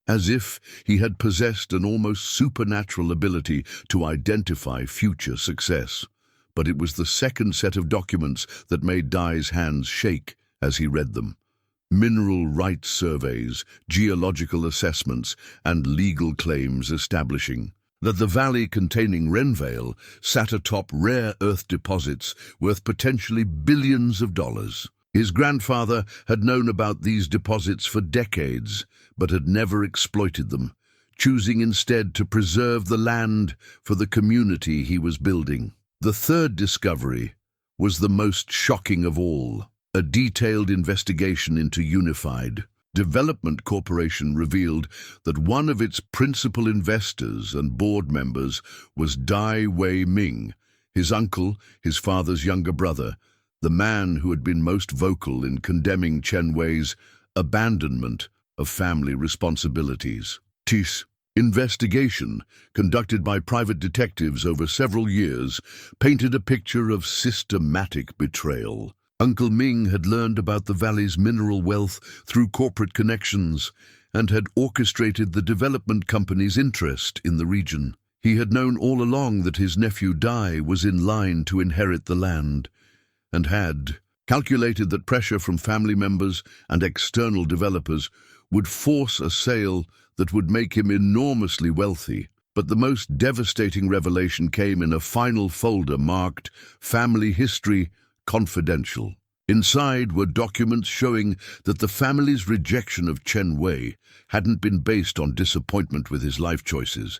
as if he had possessed an almost supernatural ability to identify future success. But it was the second set of documents that made Dai's hands shake as he read them. Mineral rights surveys, geological assessments, and legal claims establishing that the valley containing Renvale sat atop rare earth deposits worth potentially billions of dollars. His grandfather had known about these deposits for decades, but had never exploited them, choosing instead to preserve the land for the community he was building. The third discovery was the most shocking of all. A detailed investigation into Unified Development Corporation revealed that one of its principal investors and board members was Dai Wei-Ming, his uncle, his father's younger brother, the man who had been most vocal in condemning Chen Wei's abandonment of family responsibilities. This investigation, conducted by private detectives over several years, painted a picture of systematic betrayal. Uncle Ming had learned about the valley's mineral wealth through corporate connections and had orchestrated the development company's interest in the region. He had known all along that his nephew Dai was in line to inherit the land, and had calculated that pressure from family members and external developers would force a sale that would make him enormously wealthy. But the most devastating revelation came in a final folder marked Family History Confidential. Inside were documents showing that the family's rejection of Chen Wei hadn't been based on disappointment with his life choices,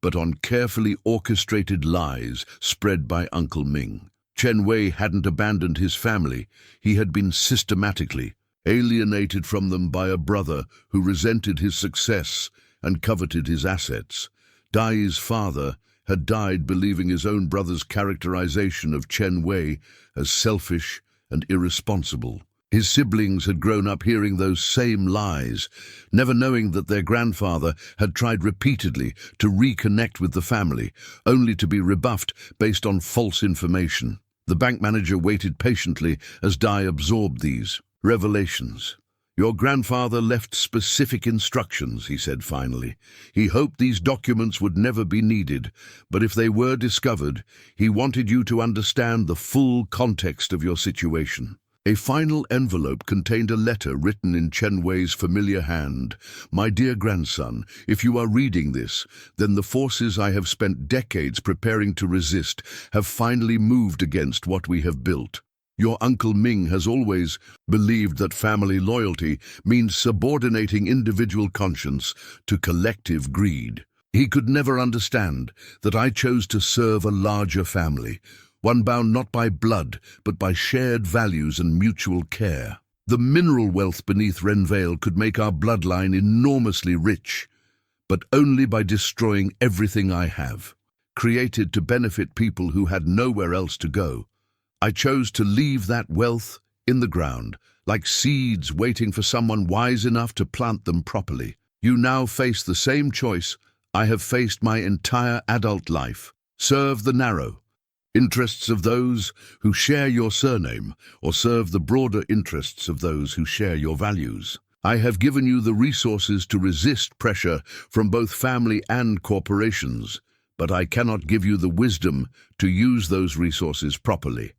but on carefully orchestrated lies spread by Uncle Ming. Chen Wei hadn't abandoned his family. He had been systematically alienated from them by a brother who resented his success and coveted his assets. Dai's father had died believing his own brother's characterization of Chen Wei as selfish and irresponsible. His siblings had grown up hearing those same lies, never knowing that their grandfather had tried repeatedly to reconnect with the family, only to be rebuffed based on false information. The bank manager waited patiently as Dai absorbed these revelations. Your grandfather left specific instructions, he said finally. He hoped these documents would never be needed, but if they were discovered, he wanted you to understand the full context of your situation. A final envelope contained a letter written in Chen Wei's familiar hand. My dear grandson, if you are reading this, then the forces I have spent decades preparing to resist have finally moved against what we have built. Your Uncle Ming has always believed that family loyalty means subordinating individual conscience to collective greed. He could never understand that I chose to serve a larger family, one bound not by blood, but by shared values and mutual care. The mineral wealth beneath Renvale could make our bloodline enormously rich, but only by destroying everything I have, created to benefit people who had nowhere else to go. I chose to leave that wealth in the ground, like seeds waiting for someone wise enough to plant them properly. You now face the same choice I have faced my entire adult life. Serve the narrow interests of those who share your surname, or serve the broader interests of those who share your values. I have given you the resources to resist pressure from both family and corporations, but I cannot give you the wisdom to use those resources properly.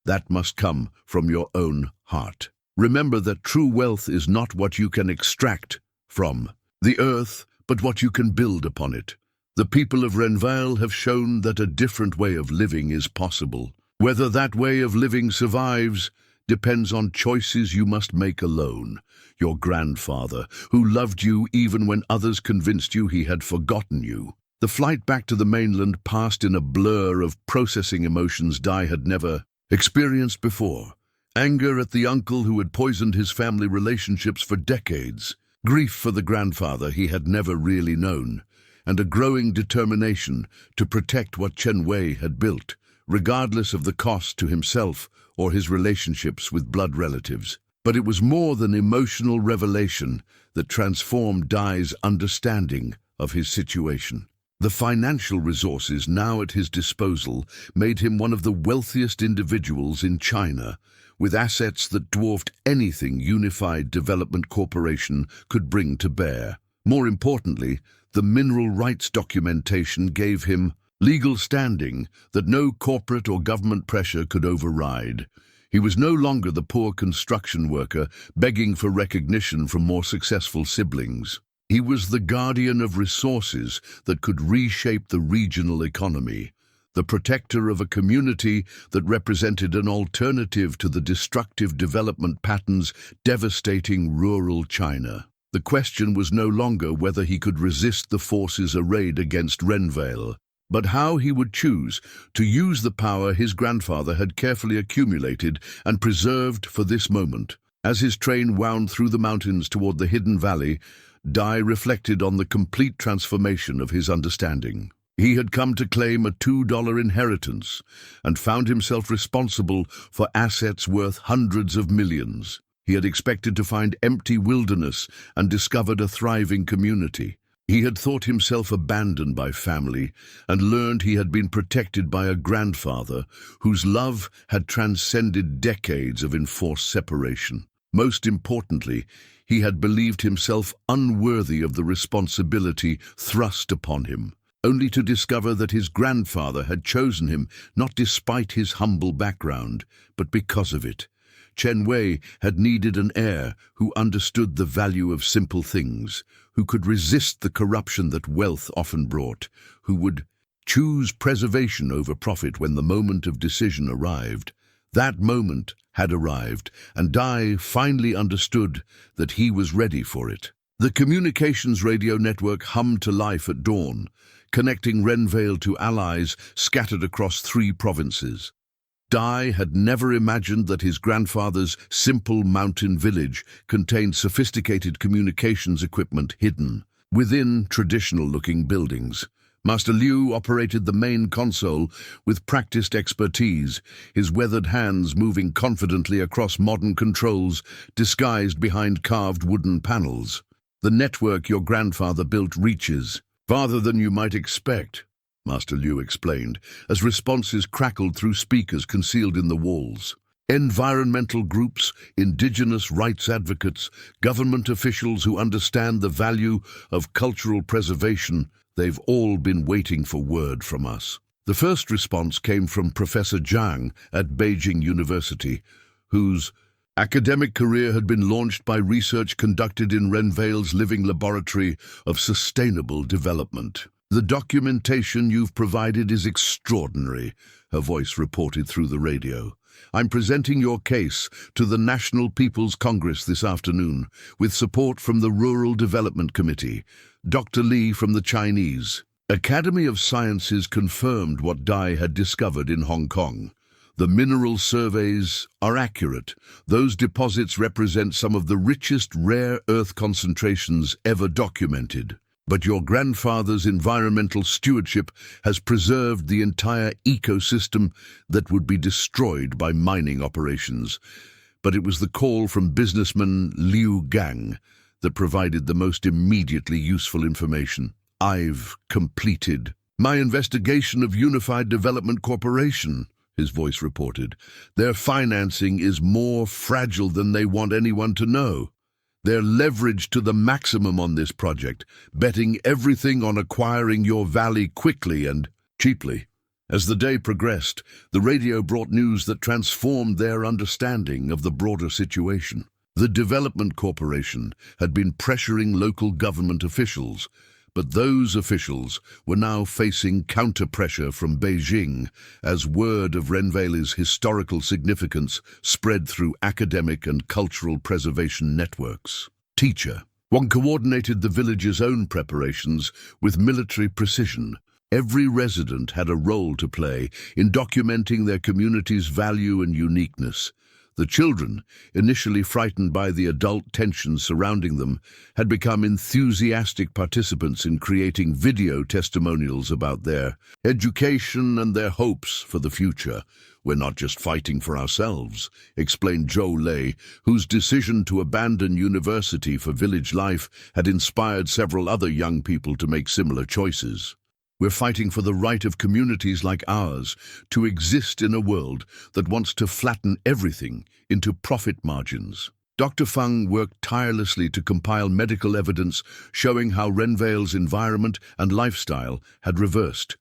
That must come from your own heart. Remember that true wealth is not what you can extract from the earth, but what you can build upon it. The people of Renvale have shown that a different way of living is possible. Whether that way of living survives depends on choices you must make alone. Your grandfather, who loved you even when others convinced you he had forgotten you. The flight back to the mainland passed in a blur of processing emotions Dai had never experienced before. Anger at the uncle who had poisoned his family relationships for decades, grief for the grandfather he had never really known, and a growing determination to protect what Chen Wei had built, regardless of the cost to himself or his relationships with blood relatives. But it was more than emotional revelation that transformed Dai's understanding of his situation. The financial resources now at his disposal made him one of the wealthiest individuals in China, with assets that dwarfed anything Unified Development Corporation could bring to bear. More importantly, the mineral rights documentation gave him legal standing that no corporate or government pressure could override. He was no longer the poor construction worker begging for recognition from more successful siblings. He was the guardian of resources that could reshape the regional economy, the protector of a community that represented an alternative to the destructive development patterns devastating rural China. The question was no longer whether he could resist the forces arrayed against Renvale, but how he would choose to use the power his grandfather had carefully accumulated and preserved for this moment. As his train wound through the mountains toward the hidden valley, Dai reflected on the complete transformation of his understanding. He had come to claim a $2 inheritance and found himself responsible for assets worth hundreds of millions. He had expected to find empty wilderness and discovered a thriving community. He had thought himself abandoned by family and learned he had been protected by a grandfather whose love had transcended decades of enforced separation. Most importantly, he had believed himself unworthy of the responsibility thrust upon him, only to discover that his grandfather had chosen him not despite his humble background, but because of it. Chen Wei had needed an heir who understood the value of simple things, who could resist the corruption that wealth often brought, who would choose preservation over profit when the moment of decision arrived. That moment had arrived, and Dai finally understood that he was ready for it. The communications radio network hummed to life at dawn, connecting Renvale to allies scattered across 3 provinces. Dai had never imagined that his grandfather's simple mountain village contained sophisticated communications equipment hidden within traditional-looking buildings. Master Liu operated the main console with practiced expertise, his weathered hands moving confidently across modern controls disguised behind carved wooden panels. The network your grandfather built reaches farther than you might expect, Master Liu explained, as responses crackled through speakers concealed in the walls. Environmental groups, indigenous rights advocates, government officials who understand the value of cultural preservation, they've all been waiting for word from us. The first response came from Professor Zhang at Beijing University, whose academic career had been launched by research conducted in Renvale's living laboratory of sustainable development. The documentation you've provided is extraordinary, her voice reported through the radio. I'm presenting your case to the National People's Congress this afternoon, with support from the Rural Development Committee, Dr. Li from the Chinese Academy of Sciences confirmed what Dai had discovered in Hong Kong. The mineral surveys are accurate. Those deposits represent some of the richest rare earth concentrations ever documented. But your grandfather's environmental stewardship has preserved the entire ecosystem that would be destroyed by mining operations. But it was the call from businessman Liu Gang that provided the most immediately useful information. I've completed my investigation of Unified Development Corporation, his voice reported. Their financing is more fragile than they want anyone to know. They're leveraged to the maximum on this project, betting everything on acquiring your valley quickly and cheaply. As the day progressed, the radio brought news that transformed their understanding of the broader situation. The Development Corporation had been pressuring local government officials, but those officials were now facing counter-pressure from Beijing as word of Renvale's historical significance spread through academic and cultural preservation networks. Teacher. One coordinated the village's own preparations with military precision. Every resident had a role to play in documenting their community's value and uniqueness. The children, initially frightened by the adult tensions surrounding them, had become enthusiastic participants in creating video testimonials about their education and their hopes for the future. We're not just fighting for ourselves, explained Zhou Lei, whose decision to abandon university for village life had inspired several other young people to make similar choices. We're fighting for the right of communities like ours to exist in a world that wants to flatten everything into profit margins. Dr. Feng worked tirelessly to compile medical evidence showing how Renvale's environment and lifestyle had reversed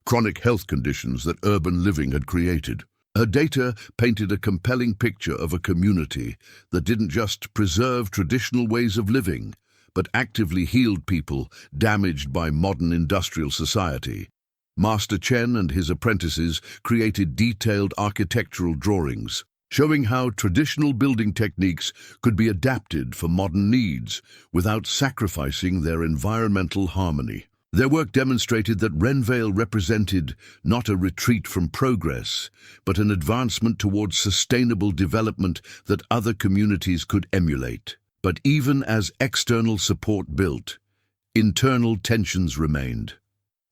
chronic health conditions that urban living had created. Her data painted a compelling picture of a community that didn't just preserve traditional ways of living, but actively healed people damaged by modern industrial society. Master Chen and his apprentices created detailed architectural drawings, showing how traditional building techniques could be adapted for modern needs without sacrificing their environmental harmony. Their work demonstrated that Renvale represented not a retreat from progress, but an advancement towards sustainable development that other communities could emulate. But even as external support built, internal tensions remained.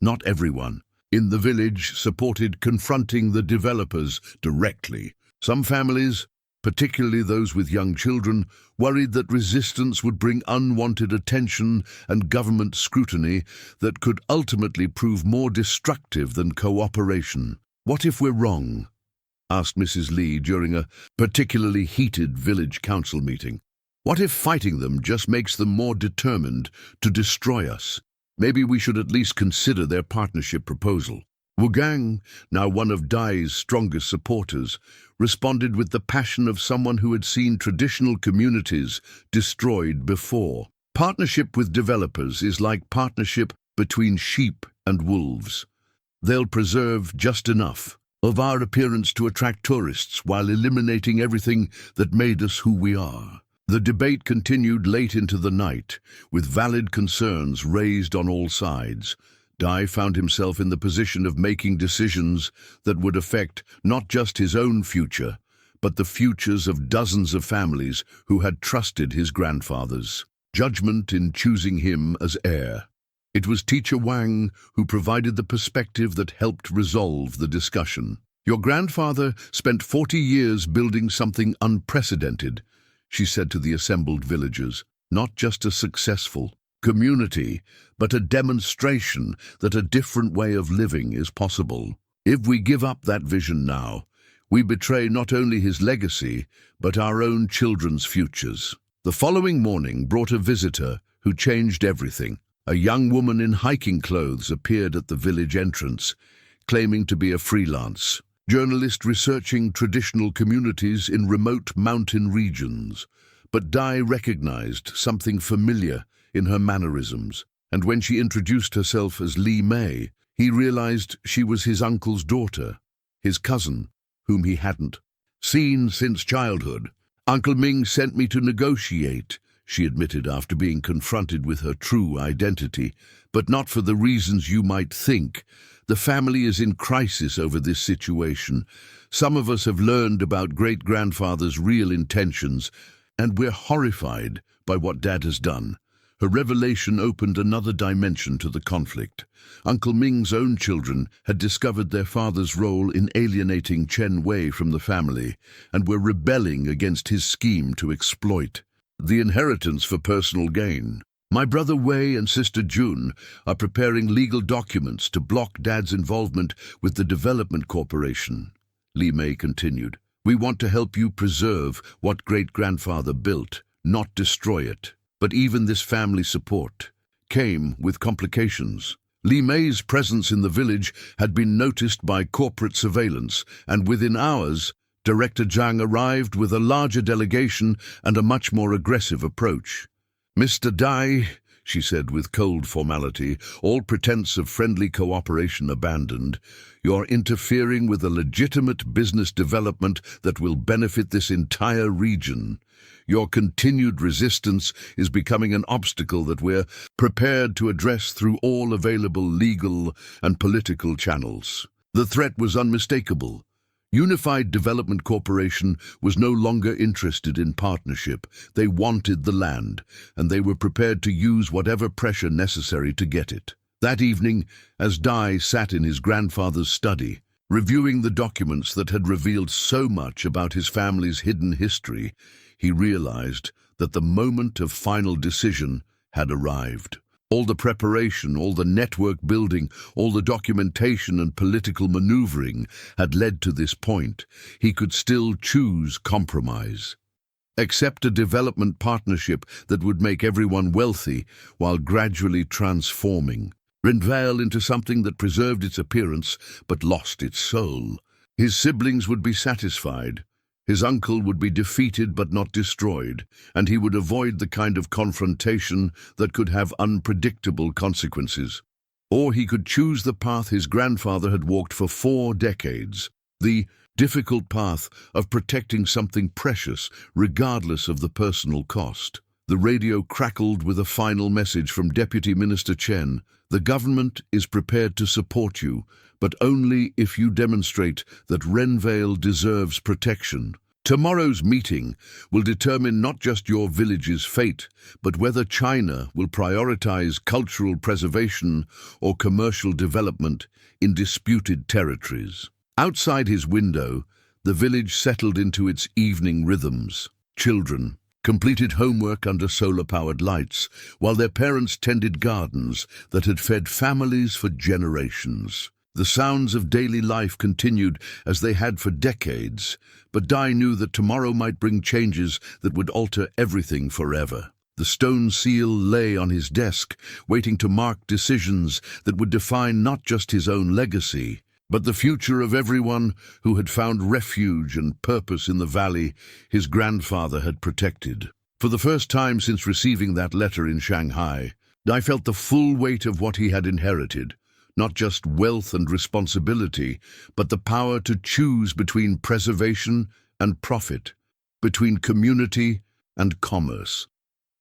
Not everyone in the village supported confronting the developers directly. Some families, particularly those with young children, worried that resistance would bring unwanted attention and government scrutiny that could ultimately prove more destructive than cooperation. "What if we're wrong?" asked Mrs. Li during a particularly heated village council meeting. "What if fighting them just makes them more determined to destroy us? Maybe we should at least consider their partnership proposal." Wu Gang, now one of Dai's strongest supporters, responded with the passion of someone who had seen traditional communities destroyed before. Partnership with developers is like partnership between sheep and wolves. They'll preserve just enough of our appearance to attract tourists while eliminating everything that made us who we are. The debate continued late into the night, with valid concerns raised on all sides. Dai found himself in the position of making decisions that would affect not just his own future, but the futures of dozens of families who had trusted his grandfathers. Judgment in choosing him as heir. It was Teacher Wang who provided the perspective that helped resolve the discussion. "Your grandfather spent 40 years building something unprecedented," she said to the assembled villagers. "Not just a successful community, but a demonstration that a different way of living is possible. If we give up that vision now, we betray not only his legacy, but our own children's futures." The following morning brought a visitor who changed everything. A young woman in hiking clothes appeared at the village entrance, claiming to be a freelance journalist researching traditional communities in remote mountain regions. But Dai recognized something familiar in her mannerisms, and when she introduced herself as Li Mei, he realized she was his uncle's daughter, his cousin, whom he hadn't seen since childhood. "Uncle Ming sent me to negotiate," she admitted after being confronted with her true identity, "but not for the reasons you might think. The family is in crisis over this situation. Some of us have learned about great-grandfather's real intentions, and we're horrified by what Dad has done." Her revelation opened another dimension to the conflict. Uncle Ming's own children had discovered their father's role in alienating Chen Wei from the family and were rebelling against his scheme to exploit the inheritance for personal gain. "My brother Wei and sister Jun are preparing legal documents to block Dad's involvement with the Development Corporation," Li Mei continued. "We want to help you preserve what great-grandfather built, not destroy it." But even this family support came with complications. Li Mei's presence in the village had been noticed by corporate surveillance, and within hours, Director Zhang arrived with a larger delegation and a much more aggressive approach. "Mr. Dai," she said with cold formality, all pretense of friendly cooperation abandoned, "you're interfering with a legitimate business development that will benefit this entire region. Your continued resistance is becoming an obstacle that we're prepared to address through all available legal and political channels." The threat was unmistakable. Unified Development Corporation was no longer interested in partnership. They wanted the land, and they were prepared to use whatever pressure necessary to get it. That evening, as Dai sat in his grandfather's study, reviewing the documents that had revealed so much about his family's hidden history, he realized that the moment of final decision had arrived. All the preparation, all the network building, all the documentation and political maneuvering had led to this point. He could still choose compromise. Accept a development partnership that would make everyone wealthy while gradually transforming Renvale into something that preserved its appearance but lost its soul. His siblings would be satisfied. His uncle would be defeated but not destroyed, and he would avoid the kind of confrontation that could have unpredictable consequences. Or he could choose the path his grandfather had walked for 4 decades, the difficult path of protecting something precious regardless of the personal cost. The radio crackled with a final message from Deputy Minister Chen. "The government is prepared to support you, but only if you demonstrate that Renvale deserves protection. Tomorrow's meeting will determine not just your village's fate, but whether China will prioritize cultural preservation or commercial development in disputed territories." Outside his window, the village settled into its evening rhythms. Children completed homework under solar-powered lights, while their parents tended gardens that had fed families for generations. The sounds of daily life continued as they had for decades, but Dai knew that tomorrow might bring changes that would alter everything forever. The stone seal lay on his desk, waiting to mark decisions that would define not just his own legacy, but the future of everyone who had found refuge and purpose in the valley his grandfather had protected. For the first time since receiving that letter in Shanghai, Dai felt the full weight of what he had inherited. Not just wealth and responsibility, but the power to choose between preservation and profit, between community and commerce,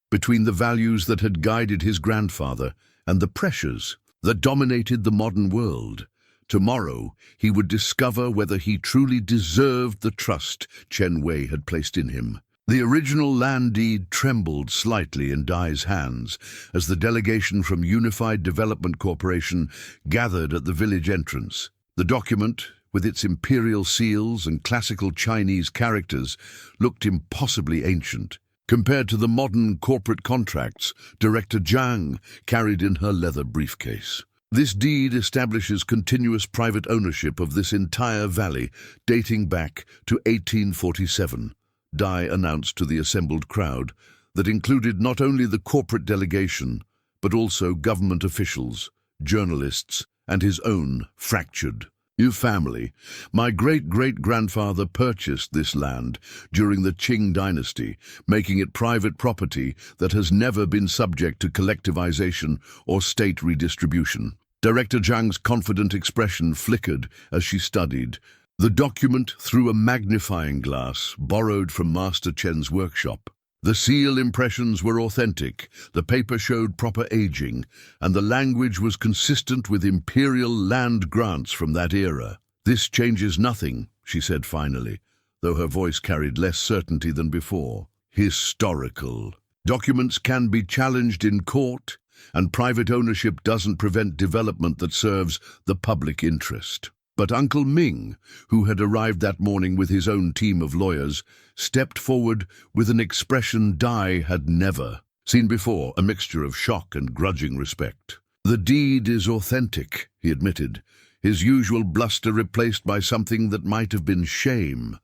between the values that had guided his grandfather and the pressures that dominated the modern world. Tomorrow, he would discover whether he truly deserved the trust Chen Wei had placed in him. The original land deed trembled slightly in Dai's hands as the delegation from Unified Development Corporation gathered at the village entrance. The document, with its imperial seals and classical Chinese characters, looked impossibly ancient compared to the modern corporate contracts Director Zhang carried in her leather briefcase. This deed establishes continuous private ownership of this entire valley, dating back to 1847. Dai announced to the assembled crowd that included not only the corporate delegation, but also government officials, journalists, and his own fractured new family. My great-great-grandfather purchased this land during the Qing dynasty, making it private property that has never been subject to collectivization or state redistribution. Director Zhang's confident expression flickered as she studied the document through a magnifying glass borrowed from Master Chen's workshop. The seal impressions were authentic, the paper showed proper aging, and the language was consistent with imperial land grants from that era. "This changes nothing," she said finally, though her voice carried less certainty than before. "Historical. Documents can be challenged in court, and private ownership doesn't prevent development that serves the public interest." But Uncle Ming, who had arrived that morning with his own team of lawyers, stepped forward with an expression Dai had never seen before, a mixture of shock and grudging respect. "The deed is authentic," he admitted, his usual bluster replaced by something that might have been shame.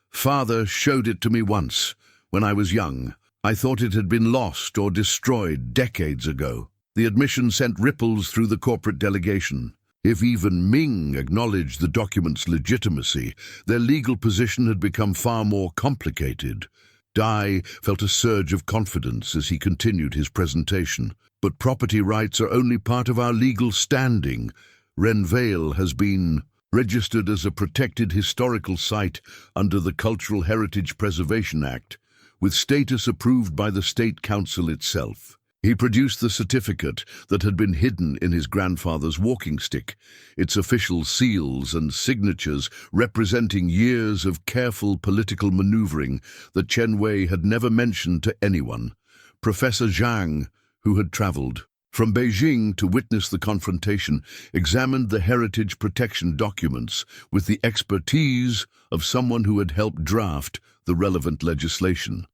"Father showed it to me once, when I was young. I thought it had been lost or destroyed decades ago." The admission sent ripples through the corporate delegation. If even Ming acknowledged the document's legitimacy, their legal position had become far more complicated. Dai felt a surge of confidence as he continued his presentation. "But property rights are only part of our legal standing. Renvale has been registered as a protected historical site under the Cultural Heritage Preservation Act, with status approved by the State Council itself." He produced the certificate that had been hidden in his grandfather's walking stick, its official seals and signatures representing years of careful political maneuvering that Chen Wei had never mentioned to anyone. Professor Zhang, who had traveled from Beijing to witness the confrontation, examined the heritage protection documents with the expertise of someone who had helped draft the relevant legislation.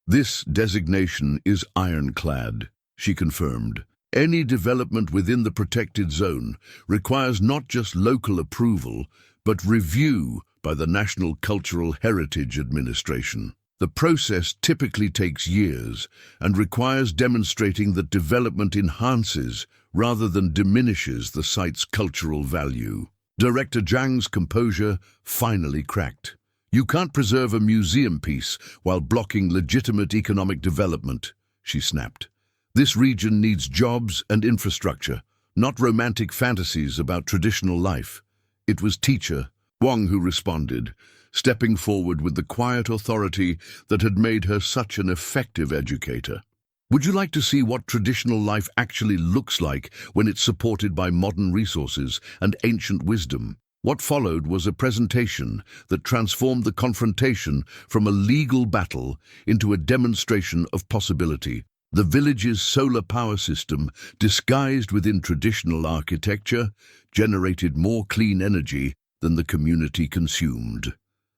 "This designation is ironclad," she confirmed. "Any development within the protected zone requires not just local approval, but review by the National Cultural Heritage Administration. The process typically takes years and requires demonstrating that development enhances rather than diminishes the site's cultural value." Director Zhang's composure finally cracked. "You can't preserve a museum piece while blocking legitimate economic development," she snapped. "This region needs jobs and infrastructure, not romantic fantasies about traditional life." It was Teacher Wang who responded, stepping forward with the quiet authority that had made her such an effective educator. "Would you like to see what traditional life actually looks like when it's supported by modern resources and ancient wisdom?" What followed was a presentation that transformed the confrontation from a legal battle into a demonstration of possibility. The village's solar power system, disguised within traditional architecture, generated more clean energy than the community consumed.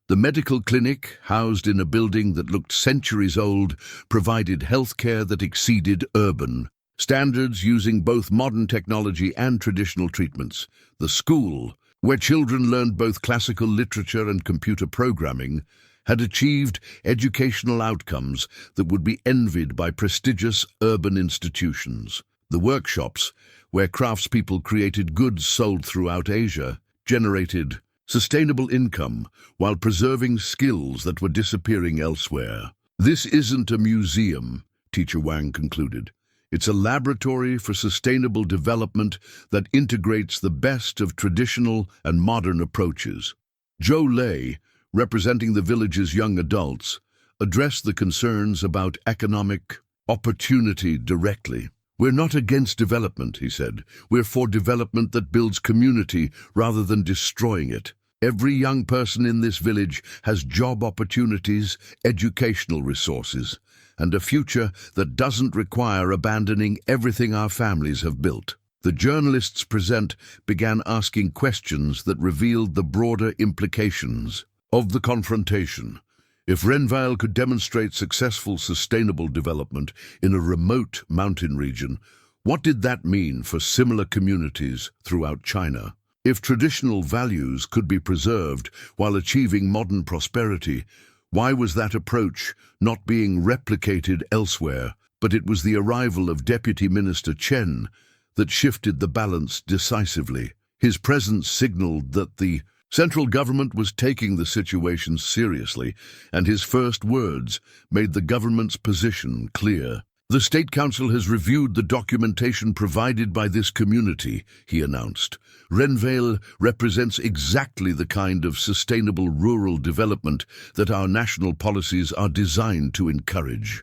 The medical clinic, housed in a building that looked centuries old, provided healthcare that exceeded urban standards using both modern technology and traditional treatments. The school, where children learned both classical literature and computer programming, had achieved educational outcomes that would be envied by prestigious urban institutions. The workshops, where craftspeople created goods sold throughout Asia, generated sustainable income while preserving skills that were disappearing elsewhere. "This isn't a museum," Teacher Wang concluded. "It's a laboratory for sustainable development that integrates the best of traditional and modern approaches." Zhou Lei, representing the village's young adults, addressed the concerns about economic opportunity directly. "We're not against development," he said. "We're for development that builds community rather than destroying it. Every young person in this village has job opportunities, educational resources, and a future that doesn't require abandoning everything our families have built." The journalists present began asking questions that revealed the broader implications of the confrontation. If Renvale could demonstrate successful sustainable development in a remote mountain region, what did that mean for similar communities throughout China? If traditional values could be preserved while achieving modern prosperity, why was that approach not being replicated elsewhere? But it was the arrival of Deputy Minister Chen that shifted the balance decisively. His presence signaled that the central government was taking the situation seriously, and his first words made the government's position clear. "The State Council has reviewed the documentation provided by this community," he announced. "Renvale represents exactly the kind of sustainable rural development that our national policies are designed to encourage.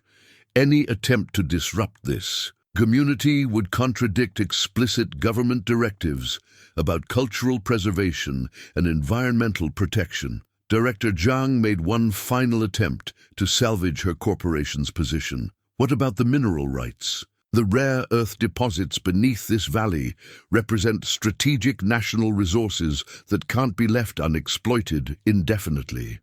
any attempt to disrupt this community would contradict explicit government directives about cultural preservation and environmental protection. Director Zhang made one final attempt to salvage her corporation's position. What about the mineral rights? The rare earth deposits beneath this valley represent strategic national resources that can't be left unexploited indefinitely.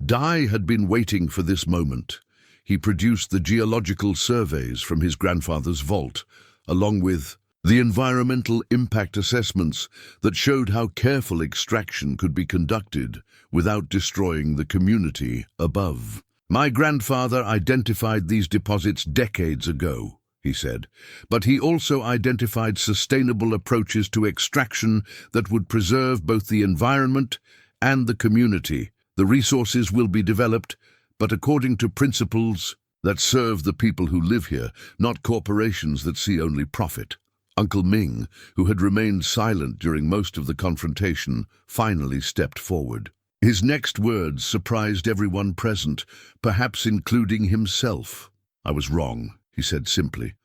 Dai had been waiting for this moment. He produced the geological surveys from his grandfather's vault, along with the environmental impact assessments that showed how careful extraction could be conducted without destroying the community above. My grandfather identified these deposits decades ago, he said, but he also identified sustainable approaches to extraction that would preserve both the environment and the community. The resources will be developed, but according to principles that serve the people who live here, not corporations that see only profit. Uncle Ming, who had remained silent during most of the confrontation, finally stepped forward. His next words surprised everyone present, perhaps including himself. I was wrong, he said simply.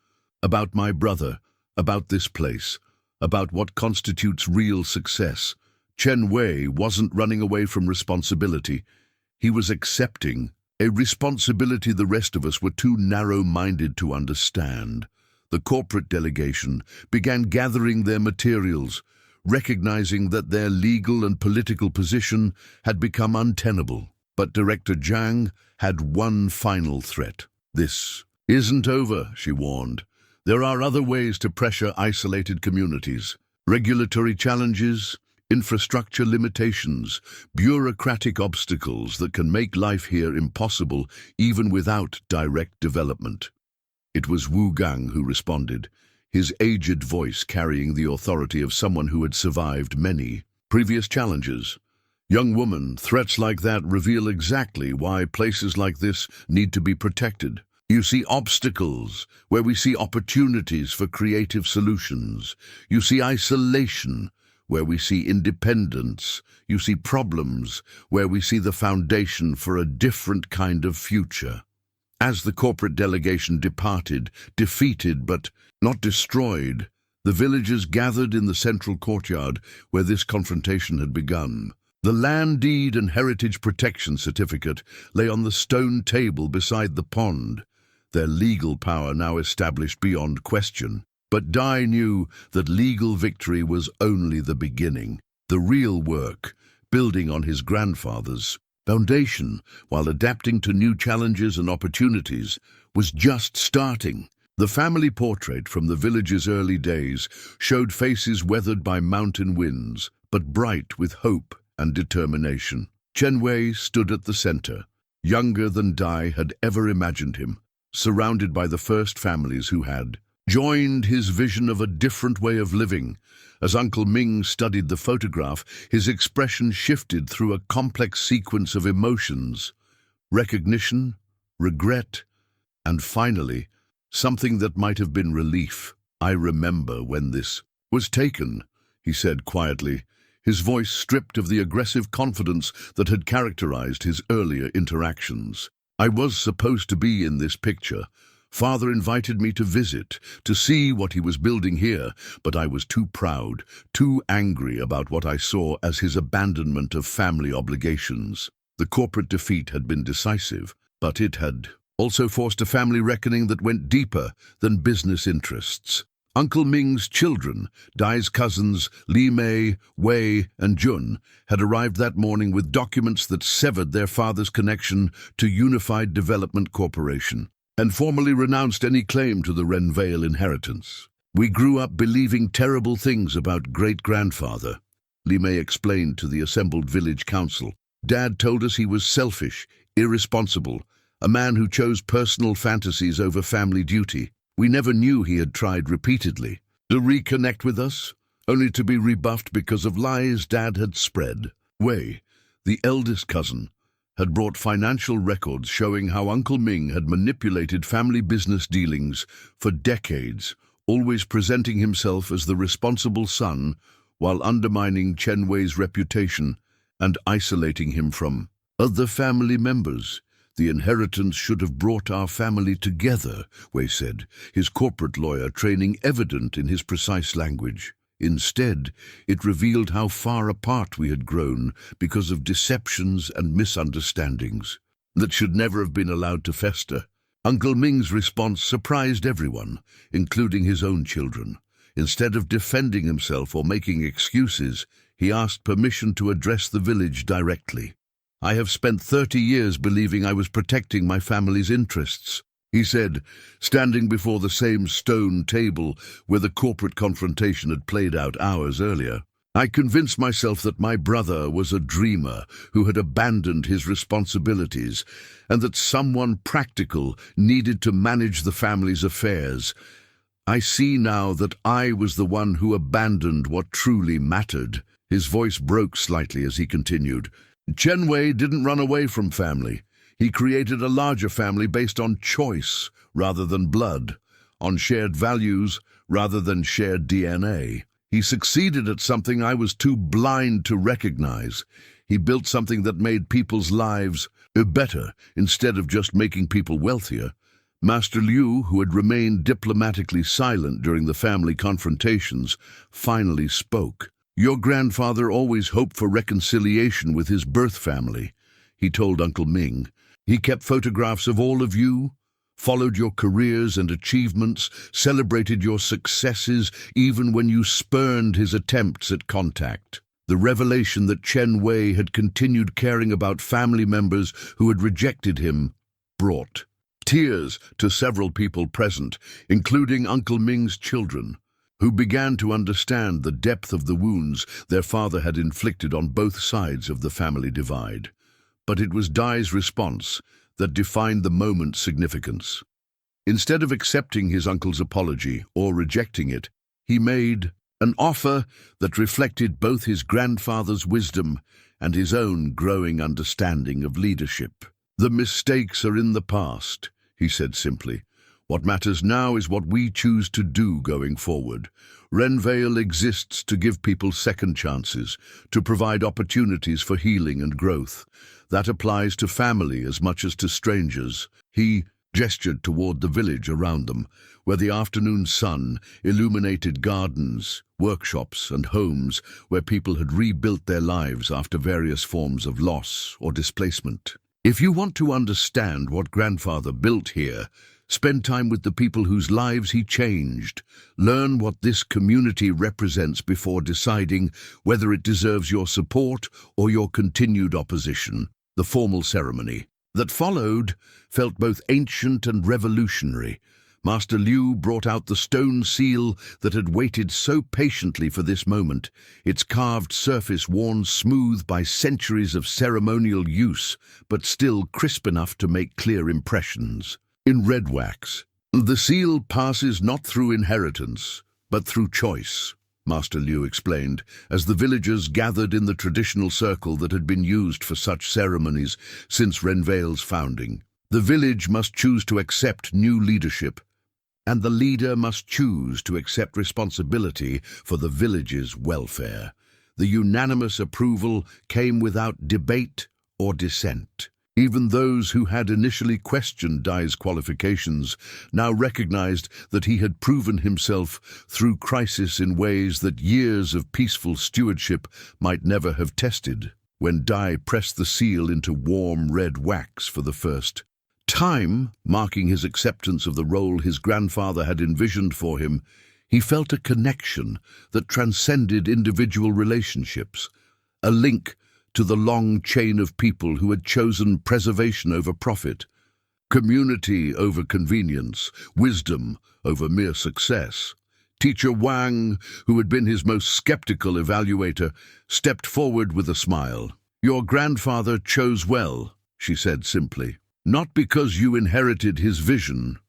About my brother, about this place, about what constitutes real success. Chen Wei wasn't running away from responsibility. He was accepting a responsibility the rest of us were too narrow-minded to understand. The corporate delegation began gathering their materials, recognizing that their legal and political position had become untenable. But Director Zhang had one final threat. This isn't over, she warned. There are other ways to pressure isolated communities. Regulatory challenges, infrastructure limitations, bureaucratic obstacles that can make life here impossible even without direct development. It was Wu Gang who responded, his aged voice carrying the authority of someone who had survived many previous challenges. Young woman, threats like that reveal exactly why places like this need to be protected. You see obstacles where we see opportunities for creative solutions. You see isolation where we see independence. You see problems where we see the foundation for a different kind of future. As the corporate delegation departed, defeated but not destroyed, the villagers gathered in the central courtyard where this confrontation had begun. The land deed and heritage protection certificate lay on the stone table beside the pond, their legal power now established beyond question. But Dai knew that legal victory was only the beginning. The real work, building on his grandfather's foundation while adapting to new challenges and opportunities, was just starting. The family portrait from the village's early days showed faces weathered by mountain winds, but bright with hope and determination. Chen Wei stood at the center, younger than Dai had ever imagined him, surrounded by the first families who had joined his vision of a different way of living. As Uncle Ming studied the photograph, his expression shifted through a complex sequence of emotions: recognition, regret, and finally, something that might have been relief. I remember when this was taken, he said quietly, his voice stripped of the aggressive confidence that had characterized his earlier interactions. I was supposed to be in this picture. Father invited me to visit, to see what he was building here, but I was too proud, too angry about what I saw as his abandonment of family obligations. The corporate defeat had been decisive, but it had also forced a family reckoning that went deeper than business interests. Uncle Ming's children, Dai's cousins Li Mei, Wei, and Jun, had arrived that morning with documents that severed their father's connection to Unified Development Corporation and formally renounced any claim to the Renvale inheritance. We grew up believing terrible things about great-grandfather, Li Mei explained to the assembled village council. Dad told us he was selfish, irresponsible, a man who chose personal fantasies over family duty. We never knew he had tried repeatedly to reconnect with us, only to be rebuffed because of lies Dad had spread. Wei, the eldest cousin, had brought financial records showing how Uncle Ming had manipulated family business dealings for decades, always presenting himself as the responsible son while undermining Chen Wei's reputation and isolating him from other family members. The inheritance should have brought our family together, Wei said, his corporate lawyer training evident in his precise language. Instead, it revealed how far apart we had grown because of deceptions and misunderstandings that should never have been allowed to fester. Uncle Ming's response surprised everyone, including his own children. Instead of defending himself or making excuses, he asked permission to address the village directly. "I have spent 30 years believing I was protecting my family's interests," he said, standing before the same stone table where the corporate confrontation had played out hours earlier. "I convinced myself that my brother was a dreamer who had abandoned his responsibilities and that someone practical needed to manage the family's affairs. I see now that I was the one who abandoned what truly mattered." His voice broke slightly as he continued. "Chen Wei didn't run away from family. He created a larger family based on choice rather than blood, on shared values rather than shared DNA. He succeeded at something I was too blind to recognize. He built something that made people's lives better instead of just making people wealthier." Master Liu, who had remained diplomatically silent during the family confrontations, finally spoke. "Your grandfather always hoped for reconciliation with his birth family," he told Uncle Ming. "He kept photographs of all of you, followed your careers and achievements, celebrated your successes even when you spurned his attempts at contact." The revelation that Chen Wei had continued caring about family members who had rejected him brought tears to several people present, including Uncle Ming's children, who began to understand the depth of the wounds their father had inflicted on both sides of the family divide. But it was Dai's response that defined the moment's significance. Instead of accepting his uncle's apology or rejecting it, he made an offer that reflected both his grandfather's wisdom and his own growing understanding of leadership. "The mistakes are in the past," he said simply. "What matters now is what we choose to do going forward. Renvale exists to give people second chances, to provide opportunities for healing and growth. That applies to family as much as to strangers." He gestured toward the village around them, where the afternoon sun illuminated gardens, workshops, and homes where people had rebuilt their lives after various forms of loss or displacement. "If you want to understand what Grandfather built here, spend time with the people whose lives he changed. Learn what this community represents before deciding whether it deserves your support or your continued opposition." The formal ceremony that followed felt both ancient and revolutionary. Master Liu brought out the stone seal that had waited so patiently for this moment, its carved surface worn smooth by centuries of ceremonial use, but still crisp enough to make clear impressions. In red wax, "The seal passes not through inheritance, but through choice," Master Liu explained, as the villagers gathered in the traditional circle that had been used for such ceremonies since Renvale's founding. "The village must choose to accept new leadership, and the leader must choose to accept responsibility for the village's welfare." The unanimous approval came without debate or dissent. Even those who had initially questioned Dai's qualifications now recognized that he had proven himself through crisis in ways that years of peaceful stewardship might never have tested. When Dai pressed the seal into warm red wax for the first time, marking his acceptance of the role his grandfather had envisioned for him, he felt a connection that transcended individual relationships, a link to the long chain of people who had chosen preservation over profit, community over convenience, wisdom over mere success. Teacher Wang, who had been his most skeptical evaluator, stepped forward with a smile. "Your grandfather chose well," she said simply. "Not because you inherited his vision,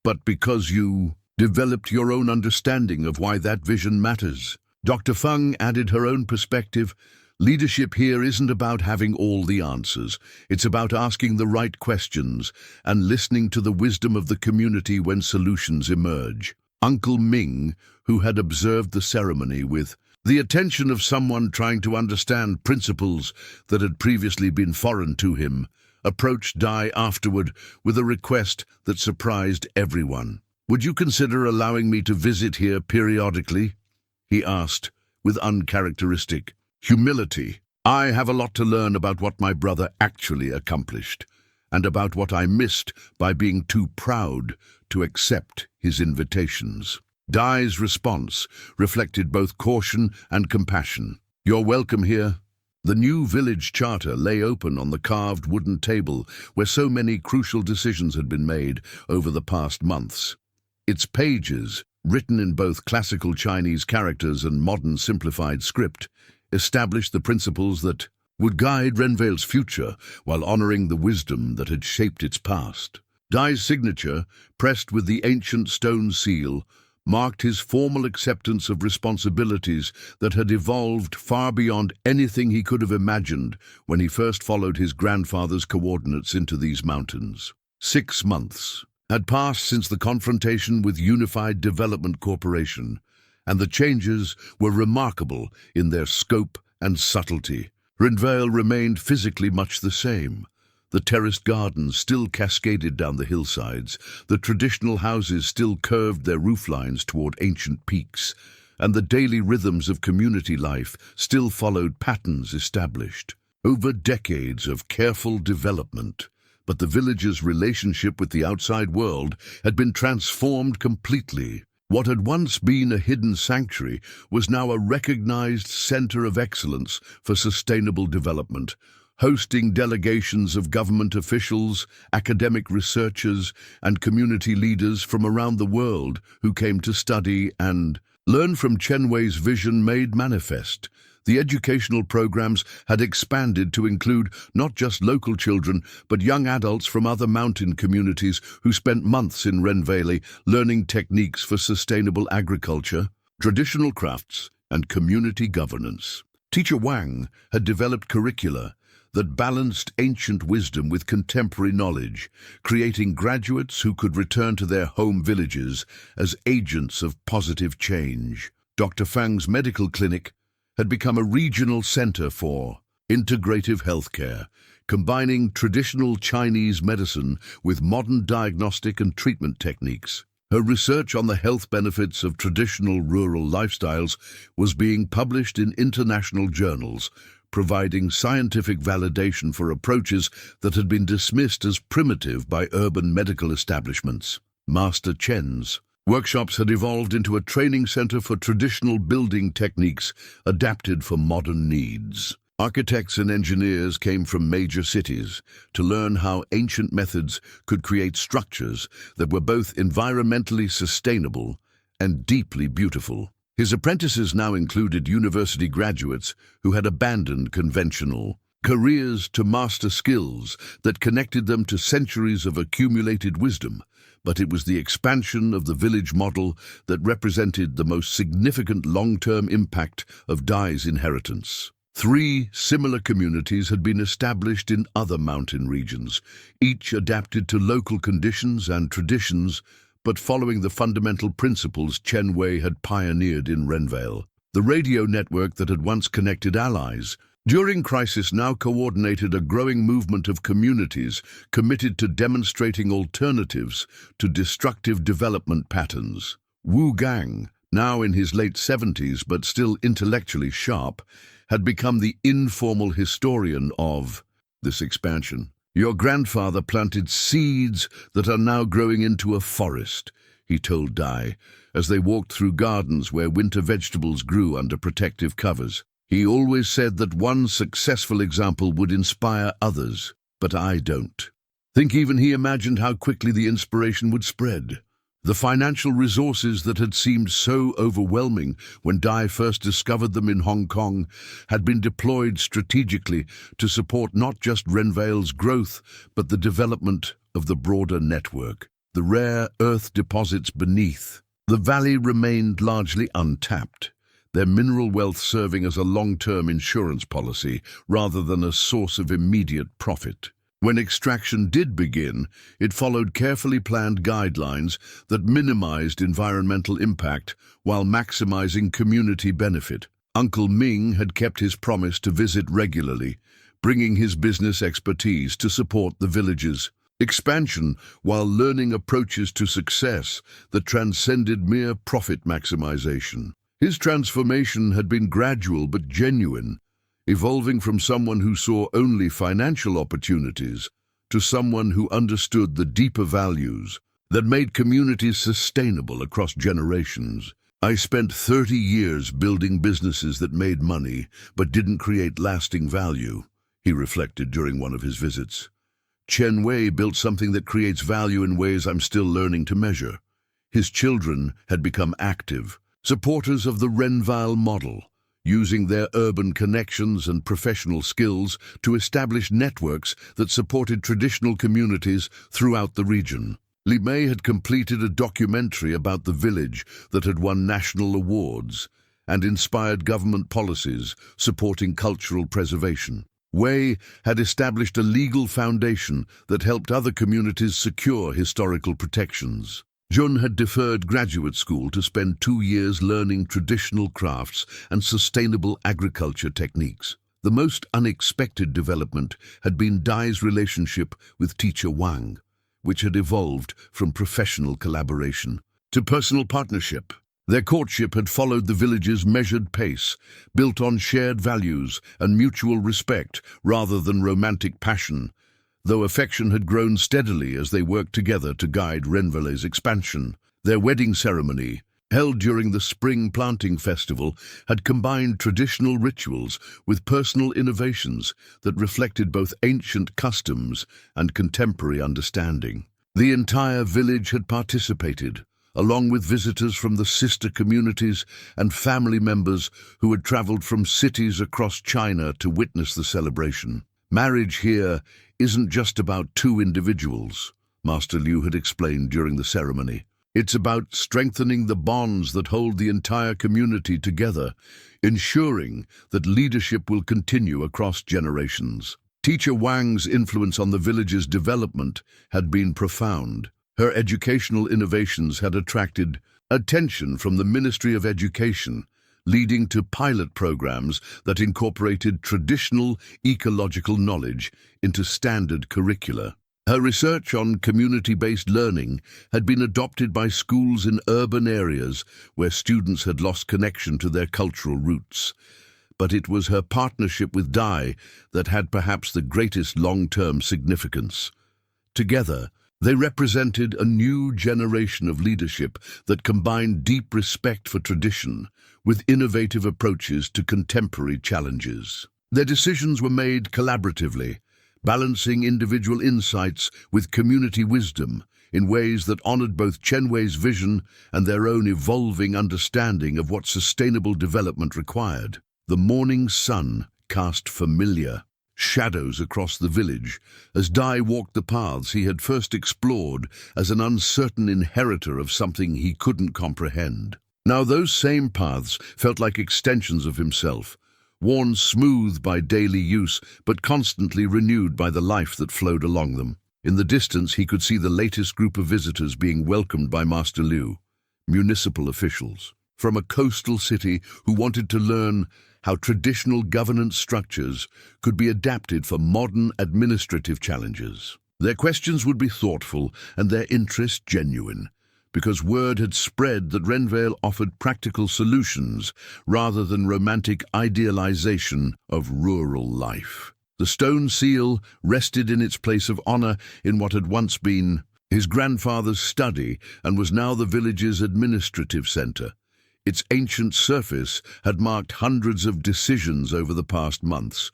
but because you developed your own understanding of why that vision matters." Dr. Feng added her own perspective. "Leadership here isn't about having all the answers. It's about asking the right questions and listening to the wisdom of the community when solutions emerge." Uncle Ming, who had observed the ceremony with the attention of someone trying to understand principles that had previously been foreign to him, approached Dai afterward with a request that surprised everyone. "Would you consider allowing me to visit here periodically?" he asked, with uncharacteristic humility. "I have a lot to learn about what my brother actually accomplished, and about what I missed by being too proud to accept his invitations." Dai's response reflected both caution and compassion. "You're welcome here." The new village charter lay open on the carved wooden table where so many crucial decisions had been made over the past months. Its pages, written in both classical Chinese characters and modern simplified script, established the principles that would guide Renvale's future while honoring the wisdom that had shaped its past. Dai's signature, pressed with the ancient stone seal, marked his formal acceptance of responsibilities that had evolved far beyond anything he could have imagined when he first followed his grandfather's coordinates into these mountains. 6 months had passed since the confrontation with Unified Development Corporation, and the changes were remarkable in their scope and subtlety. Renvale remained physically much the same. The terraced gardens still cascaded down the hillsides, the traditional houses still curved their rooflines toward ancient peaks, and the daily rhythms of community life still followed patterns established over decades of careful development. But the village's relationship with the outside world had been transformed completely. What had once been a hidden sanctuary was now a recognized center of excellence for sustainable development, hosting delegations of government officials, academic researchers, and community leaders from around the world who came to study and learn from Chen Wei's vision made manifest. The educational programs had expanded to include not just local children, but young adults from other mountain communities who spent months in Renvale learning techniques for sustainable agriculture, traditional crafts, and community governance. Teacher Wang had developed curricula that balanced ancient wisdom with contemporary knowledge, creating graduates who could return to their home villages as agents of positive change. Dr. Fang's medical clinic had become a regional center for integrative healthcare, combining traditional Chinese medicine with modern diagnostic and treatment techniques. Her research on the health benefits of traditional rural lifestyles was being published in international journals, providing scientific validation for approaches that had been dismissed as primitive by urban medical establishments. Master Chen's workshops had evolved into a training center for traditional building techniques adapted for modern needs. Architects and engineers came from major cities to learn how ancient methods could create structures that were both environmentally sustainable and deeply beautiful. His apprentices now included university graduates who had abandoned conventional careers to master skills that connected them to centuries of accumulated wisdom. But it was the expansion of the village model that represented the most significant long-term impact of Dai's inheritance. 3 similar communities had been established in other mountain regions, each adapted to local conditions and traditions, but following the fundamental principles Chen Wei had pioneered in Renvale. The radio network that had once connected allies, during crisis now coordinated a growing movement of communities committed to demonstrating alternatives to destructive development patterns. Wu Gang, now in his late 70s but still intellectually sharp, had become the informal historian of this expansion. "Your grandfather planted seeds that are now growing into a forest," he told Dai, as they walked through gardens where winter vegetables grew under protective covers. "He always said that one successful example would inspire others, but I don't think even he imagined how quickly the inspiration would spread." The financial resources that had seemed so overwhelming when Dai first discovered them in Hong Kong had been deployed strategically to support not just Renvale's growth, but the development of the broader network. The rare earth deposits beneath the valley remained largely untapped, their mineral wealth serving as a long-term insurance policy rather than a source of immediate profit. When extraction did begin, it followed carefully planned guidelines that minimized environmental impact while maximizing community benefit. Uncle Ming had kept his promise to visit regularly, bringing his business expertise to support the village's expansion while learning approaches to success that transcended mere profit maximization. His transformation had been gradual but genuine, evolving from someone who saw only financial opportunities to someone who understood the deeper values that made communities sustainable across generations. "I spent 30 years building businesses that made money but didn't create lasting value," he reflected during one of his visits. "Chen Wei built something that creates value in ways I'm still learning to measure." His children had become active supporters of the Renvale model, using their urban connections and professional skills to establish networks that supported traditional communities throughout the region. Li Mei had completed a documentary about the village that had won national awards and inspired government policies supporting cultural preservation. Wei had established a legal foundation that helped other communities secure historical protections. Jun had deferred graduate school to spend 2 years learning traditional crafts and sustainable agriculture techniques. The most unexpected development had been Dai's relationship with teacher Wang, which had evolved from professional collaboration to personal partnership. Their courtship had followed the village's measured pace, built on shared values and mutual respect rather than romantic passion, though affection had grown steadily as they worked together to guide Renvale's expansion. Their wedding ceremony, held during the spring planting festival, had combined traditional rituals with personal innovations that reflected both ancient customs and contemporary understanding. The entire village had participated, along with visitors from the sister communities and family members who had traveled from cities across China to witness the celebration. "Marriage here isn't just about two individuals," Master Liu had explained during the ceremony. "It's about strengthening the bonds that hold the entire community together, ensuring that leadership will continue across generations." Teacher Wang's influence on the village's development had been profound. Her educational innovations had attracted attention from the Ministry of Education, leading to pilot programs that incorporated traditional ecological knowledge into standard curricula. Her research on community-based learning had been adopted by schools in urban areas where students had lost connection to their cultural roots. But it was her partnership with Dai that had perhaps the greatest long-term significance. Together, they represented a new generation of leadership that combined deep respect for tradition with innovative approaches to contemporary challenges. Their decisions were made collaboratively, balancing individual insights with community wisdom in ways that honored both Chen Wei's vision and their own evolving understanding of what sustainable development required. The morning sun cast familiar shadows across the village as Dai walked the paths he had first explored as an uncertain inheritor of something he couldn't comprehend. Now those same paths felt like extensions of himself, worn smooth by daily use but constantly renewed by the life that flowed along them. In the distance he could see the latest group of visitors being welcomed by Master Liu, municipal officials from a coastal city who wanted to learn how traditional governance structures could be adapted for modern administrative challenges. Their questions would be thoughtful and their interest genuine, because word had spread that Renvale offered practical solutions rather than romantic idealization of rural life. The stone seal rested in its place of honor in what had once been his grandfather's study and was now the village's administrative center. Its ancient surface had marked hundreds of decisions over the past months,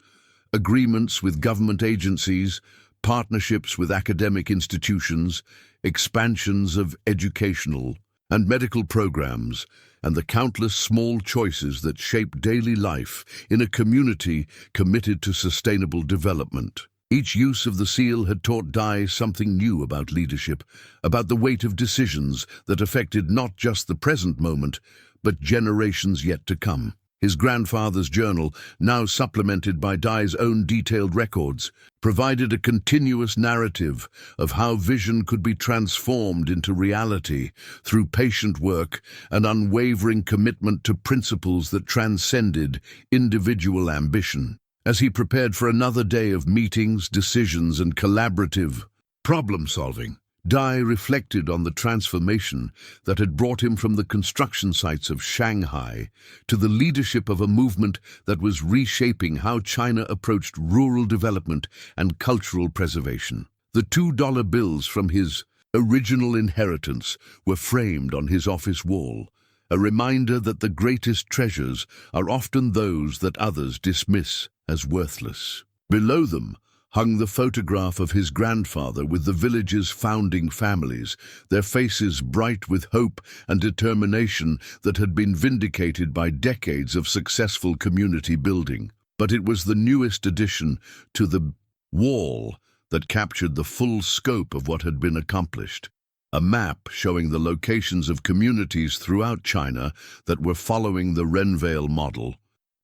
agreements with government agencies, partnerships with academic institutions, expansions of educational and medical programs, and the countless small choices that shape daily life in a community committed to sustainable development. Each use of the seal had taught Dai something new about leadership, about the weight of decisions that affected not just the present moment, but generations yet to come. His grandfather's journal, now supplemented by Dai's own detailed records, provided a continuous narrative of how vision could be transformed into reality through patient work and unwavering commitment to principles that transcended individual ambition. As he prepared for another day of meetings, decisions, and collaborative problem-solving, Dai reflected on the transformation that had brought him from the construction sites of Shanghai to the leadership of a movement that was reshaping how China approached rural development and cultural preservation. The $2 bills from his original inheritance were framed on his office wall, a reminder that the greatest treasures are often those that others dismiss as worthless. Below them hung the photograph of his grandfather with the village's founding families, their faces bright with hope and determination that had been vindicated by decades of successful community building. But it was the newest addition to the wall that captured the full scope of what had been accomplished. A map showing the locations of communities throughout China that were following the Renvale model,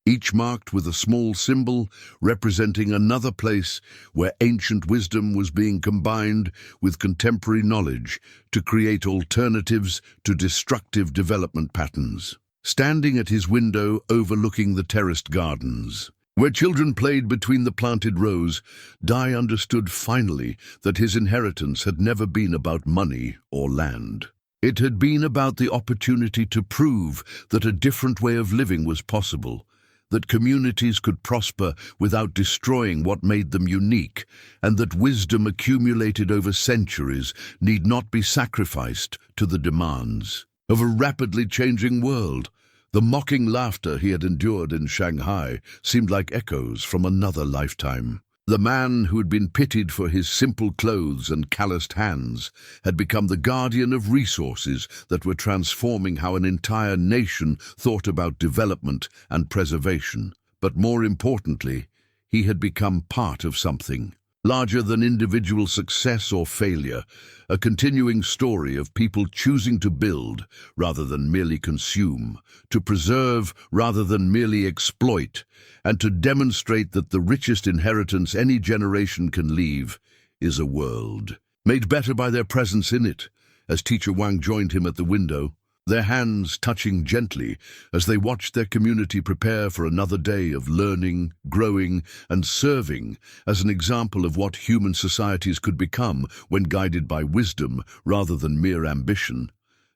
each marked with a small symbol representing another place where ancient wisdom was being combined with contemporary knowledge to create alternatives to destructive development patterns. Standing at his window overlooking the terraced gardens, where children played between the planted rows, Dai understood finally that his inheritance had never been about money or land. It had been about the opportunity to prove that a different way of living was possible, that communities could prosper without destroying what made them unique, and that wisdom accumulated over centuries need not be sacrificed to the demands of a rapidly changing world. The mocking laughter he had endured in Shanghai seemed like echoes from another lifetime. The man who had been pitied for his simple clothes and calloused hands had become the guardian of resources that were transforming how an entire nation thought about development and preservation. But more importantly, he had become part of something larger than individual success or failure, a continuing story of people choosing to build rather than merely consume, to preserve rather than merely exploit, and to demonstrate that the richest inheritance any generation can leave is a world made better by their presence in it. As Teacher Wang joined him at the window, their hands touching gently as they watched their community prepare for another day of learning, growing, and serving as an example of what human societies could become when guided by wisdom rather than mere ambition,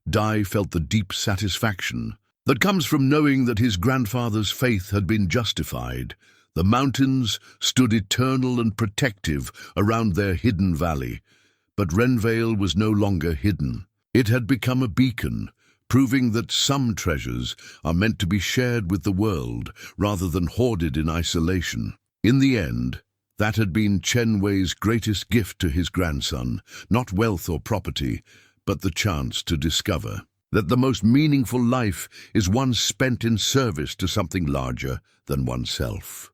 Dai felt the deep satisfaction that comes from knowing that his grandfather's faith had been justified. The mountains stood eternal and protective around their hidden valley, but Renvale was no longer hidden. It had become a beacon, proving that some treasures are meant to be shared with the world rather than hoarded in isolation. In the end, that had been Chen Wei's greatest gift to his grandson, not wealth or property, but the chance to discover that the most meaningful life is one spent in service to something larger than oneself.